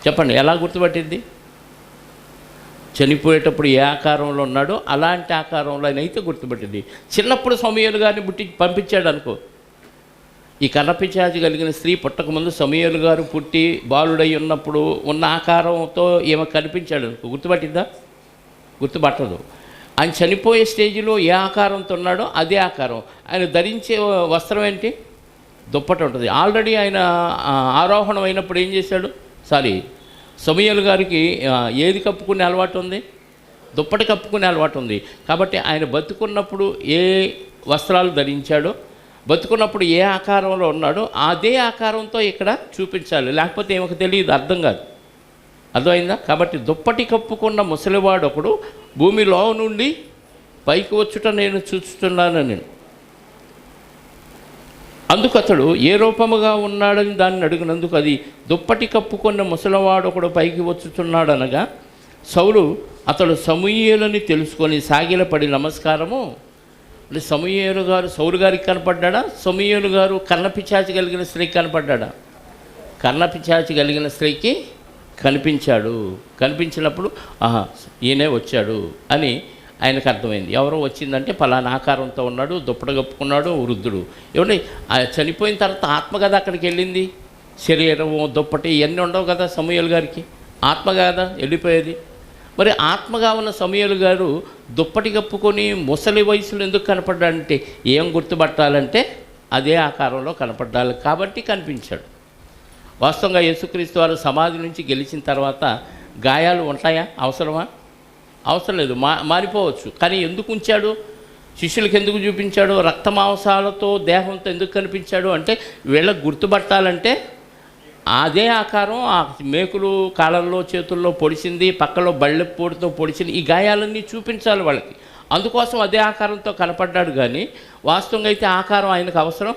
చెప్పండి, ఎలా గుర్తుపట్టిద్ది? చనిపోయేటప్పుడు ఏ ఆకారంలో ఉన్నాడో అలాంటి ఆకారంలో ఆయన అయితే గుర్తుపట్టింది. చిన్నప్పుడు సమూయేలు గారిని పంపించాడు అనుకో. ఈ కర్ణపిశాచి కలిగిన స్త్రీ పుట్టకముందు సమూయేలు గారు పుట్టి బాలుడై ఉన్నప్పుడు ఉన్న ఆకారంతో ఈమె కనిపించాడు అనుకో, గుర్తుపట్టిద్దా? గుర్తుపట్టదు. ఆయన చనిపోయే స్టేజ్లో ఏ ఆకారంతో ఉన్నాడో అదే ఆకారం. ఆయన ధరించే వస్త్రం ఏంటి? దుప్పటి ఉంటుంది. ఆల్రెడీ ఆయన ఆరోహణం అయినప్పుడు ఏం చేశాడు? సమూయేలు గారికి ఏది కప్పుకునే అలవాటు ఉంది? దుప్పటి కప్పుకునే అలవాటు ఉంది. కాబట్టి ఆయన బతుకున్నప్పుడు ఏ వస్త్రాలు ధరించాడో, బతుకున్నప్పుడు ఏ ఆకారంలో ఉన్నాడో అదే ఆకారంతో ఇక్కడ చూపించాలి. లేకపోతే ఏమో తెలియదు, అర్థం కాదు. అర్థమైందా? కాబట్టి దుప్పటి కప్పుకున్న ముసలివాడు ఒకడు భూమిలో నుండి పైకి వచ్చుట నేను చూస్తున్నాను. నేను అందుకు అతడు ఏ రూపముగా ఉన్నాడని దాన్ని అడిగినందుకు అది దుప్పటి కప్పుకున్న ముసలివాడు ఒకడు పైకి వచ్చుతున్నాడు అనగా, సౌలు అతడు సమూయేలుని తెలుసుకొని సాగిలపడి నమస్కారము. సమూయేలు గారు సౌలు గారికి కనపడ్డా? సమూయేలు గారు కర్ణపిశాచి కలిగిన స్త్రీకి కనపడ్డా? కర్ణపిశాచి కలిగిన స్త్రీకి కనిపించాడు. కనిపించినప్పుడు ఈయనే వచ్చాడు అని ఆయనకు అర్థమైంది. ఎవరో వచ్చిందంటే పలానా ఆకారంతో ఉన్నాడు, దుప్పటి కప్పుకున్నాడు, వృద్ధుడు. ఏమంటే చనిపోయిన తర్వాత ఆత్మ కదా అక్కడికి వెళ్ళింది. శరీరము, దుప్పటి ఇవన్నీ ఉండవు కదా సమూయేలు గారికి. ఆత్మ కదా వెళ్ళిపోయేది. మరి ఆత్మగా ఉన్న సమూయేలు గారు దుప్పటి కప్పుకొని ముసలి వయసులో ఎందుకు కనపడ్డాడంటే ఏం గుర్తుపట్టాలంటే అదే ఆకారంలో కనపడ్డాలి కాబట్టి కనిపించాడు. వాస్తవంగా యేసుక్రీస్తు వారు సమాధి నుంచి గెలిచిన తర్వాత గాయాలు ఉంటాయా? అవసరమా? అవసరం లేదు, మారిపోవచ్చు. కానీ ఎందుకు ఉంచాడు? శిష్యులకు ఎందుకు చూపించాడు? రక్తమాంసాలతో దేహంతో ఎందుకు కనిపించాడు అంటే వీళ్ళకి గుర్తుపట్టాలంటే అదే ఆకారం. ఆ మేకులు కాళ్ళల్లో చేతుల్లో పొడిచింది, పక్కలో బళ్ళెపోటుతో పొడిచింది, ఈ గాయాలన్నీ చూపించాలి వాళ్ళకి. అందుకోసం అదే ఆకారంతో కనపడ్డాడు. కానీ వాస్తవంగా అయితే ఆకారం ఆయనకు అవసరం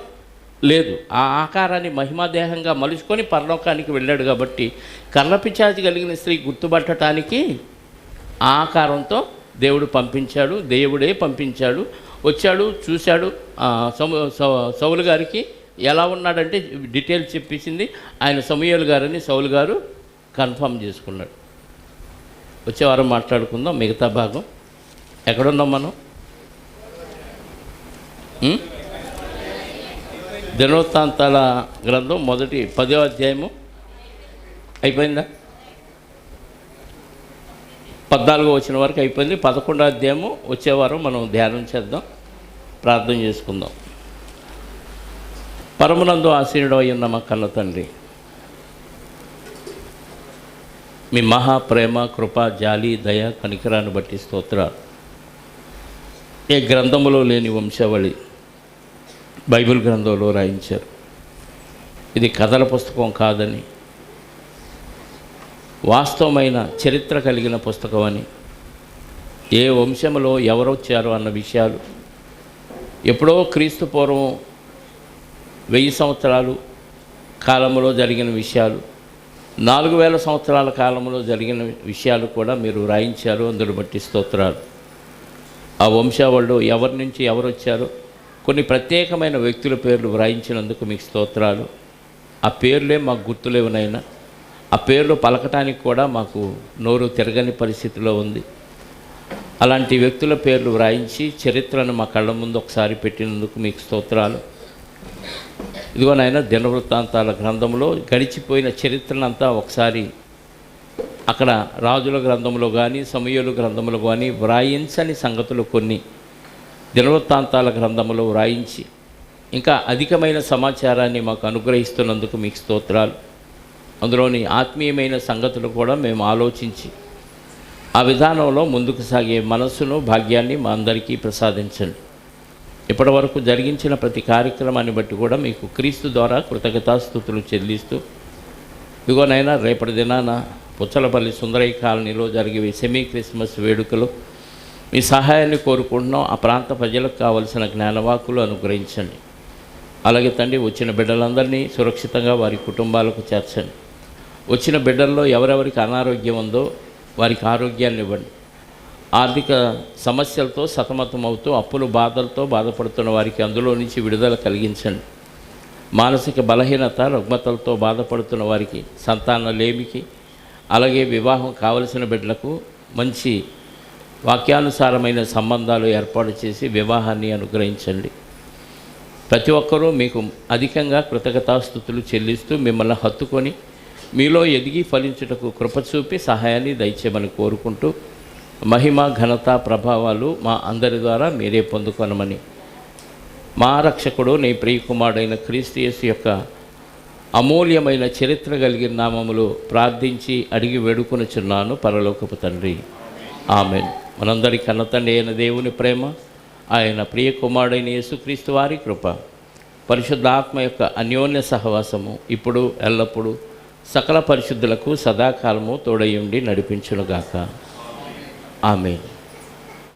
లేదు. ఆ ఆకారాన్ని మహిమాదేహంగా మలుచుకొని పరలోకానికి వెళ్ళాడు. కాబట్టి కర్ణపిశాచి కలిగిన స్త్రీ గుర్తుపట్టడానికి ఆ ఆకారంతో దేవుడు పంపించాడు. దేవుడే పంపించాడు. వచ్చాడు, చూశాడు. సౌలు గారికి ఎలా ఉన్నాడంటే డీటెయిల్స్ చెప్పించింది. ఆయన సమూయేలు గారని సౌలు గారు కన్ఫర్మ్ చేసుకున్నాడు. వచ్చే వారం మాట్లాడుకుందాం మిగతా భాగం. ఎక్కడున్నాం మనం? దినవృత్తాంతాల గ్రంథం మొదటి 10వ అధ్యాయము అయిపోయిందా? 14వ వచనం వరకు అయిపోయింది. 11వ అధ్యాయము వచ్చేవారం మనం ధ్యానం చేద్దాం, ప్రార్థన చేసుకుందాం. పరమునందు ఆసీనుడు అయి ఉన్న మా కన్న తండ్రి, మీ మహాప్రేమ, కృప, జాలి, దయ, కనికరాన్ని బట్టి స్తోత్రాలు. ఏ గ్రంథములో లేని వంశావళి బైబిల్ గ్రంథంలో రాయించారు. ఇది కథల పుస్తకం కాదని, వాస్తవమైన చరిత్ర కలిగిన పుస్తకం అని, ఏ వంశంలో ఎవరొచ్చారో అన్న విషయాలు, ఎప్పుడో క్రీస్తు పూర్వం 1000 సంవత్సరాలు కాలంలో జరిగిన విషయాలు, 4000 సంవత్సరాల కాలంలో జరిగిన విషయాలు కూడా మీరు రాయించారు. అందును బట్టి స్తోత్రాలు. ఆ వంశావళిలో ఎవరి నుంచి ఎవరు వచ్చారో కొన్ని ప్రత్యేకమైన వ్యక్తుల పేర్లు వ్రాయించినందుకు మీకు స్తోత్రాలు. ఆ పేర్లే మాకు గుర్తులేవునైనా, ఆ పేర్లు పలకటానికి కూడా మాకు నోరు తిరగని పరిస్థితిలో ఉంది. అలాంటి వ్యక్తుల పేర్లు వ్రాయించి చరిత్రను మా కళ్ళ ముందు ఒకసారి పెట్టినందుకు మీకు స్తోత్రాలు. ఇదిగో నాయన, దినవృత్తాంతాల గ్రంథంలో గడిచిపోయిన చరిత్రనంతా ఒకసారి అక్కడ రాజుల గ్రంథంలో కానీ సమూయేలు గ్రంథంలో కానీ వ్రాయించని సంగతులు కొన్ని దినవృత్తాంతాల గ్రంథంలో వ్రాయించి ఇంకా అధికమైన సమాచారాన్ని మాకు అనుగ్రహిస్తున్నందుకు మీకు స్తోత్రాలు. అందులోని ఆత్మీయమైన సంగతులు కూడా మేము ఆలోచించి ఆ విధానంలో ముందుకు సాగే మనస్సును, భాగ్యాన్ని మా అందరికీ ప్రసాదించండి. ఇప్పటి వరకు జరిగించిన ప్రతి కార్యక్రమాన్ని బట్టి కూడా మీకు క్రీస్తు ద్వారా కృతజ్ఞతాస్తుతులు చెల్లిస్తూ, ఇదిగోనైనా రేపటి దినాన పుచ్చలపల్లి సుందరయ్య కాలనీలో జరిగే సెమీ క్రిస్మస్ వేడుకలు మీ సహాయాన్ని కోరుకుంటున్నాం. ఆ ప్రాంత ప్రజలకు కావలసిన జ్ఞానవాకులు అనుగ్రహించండి. అలాగే తండ్రి, వచ్చిన బిడ్డలందరినీ సురక్షితంగా వారి కుటుంబాలకు చేర్చండి. వచ్చిన బిడ్డల్లో ఎవరెవరికి అనారోగ్యం ఉందో వారికి ఆరోగ్యాన్ని ఇవ్వండి. ఆర్థిక సమస్యలతో సతమతమవుతూ అప్పులు బాధలతో బాధపడుతున్న వారికి అందులో నుంచి విడుదల కలిగించండి. మానసిక బలహీనత, రుగ్మతలతో బాధపడుతున్న వారికి సంతాన లేమికి, అలాగే వివాహం కావలసిన బిడ్డలకు మంచి వాక్యానుసారమైన సంబంధాలు ఏర్పాటు చేసి వివాహాన్ని అనుగ్రహించండి. ప్రతి ఒక్కరూ మీకు అధికంగా కృతజ్ఞతాస్తుతులు చెల్లిస్తూ మిమ్మల్ని హత్తుకొని మీలో ఎదిగి ఫలించుటకు కృప చూపి సహాయాన్ని దయచేయమని కోరుకుంటూ మహిమ, ఘనత, ప్రభావాలు మా అందరి ద్వారా మీరే పొందుకొనమని మా రక్షకుడు నీ ప్రియకుమారుడైన క్రీస్తు యేసు యొక్క అమూల్యమైన చరిత్ర కలిగిన నామములో ప్రార్థించి అడిగి వేడుకొనుచున్నాను పరలోకపు తండ్రి. ఆమెన్. మనందరి కన్నతండ్రి అయిన దేవుని ప్రేమ, ఆయన ప్రియకుమారుడైన యేసుక్రీస్తు వారి కృప, పరిశుద్ధాత్మ యొక్క అన్యోన్య సహవాసము ఇప్పుడు ఎల్లప్పుడూ సకల పరిశుద్ధులకు సదాకాలము తోడయుండి నడిపించునుగాక. ఆమెన్.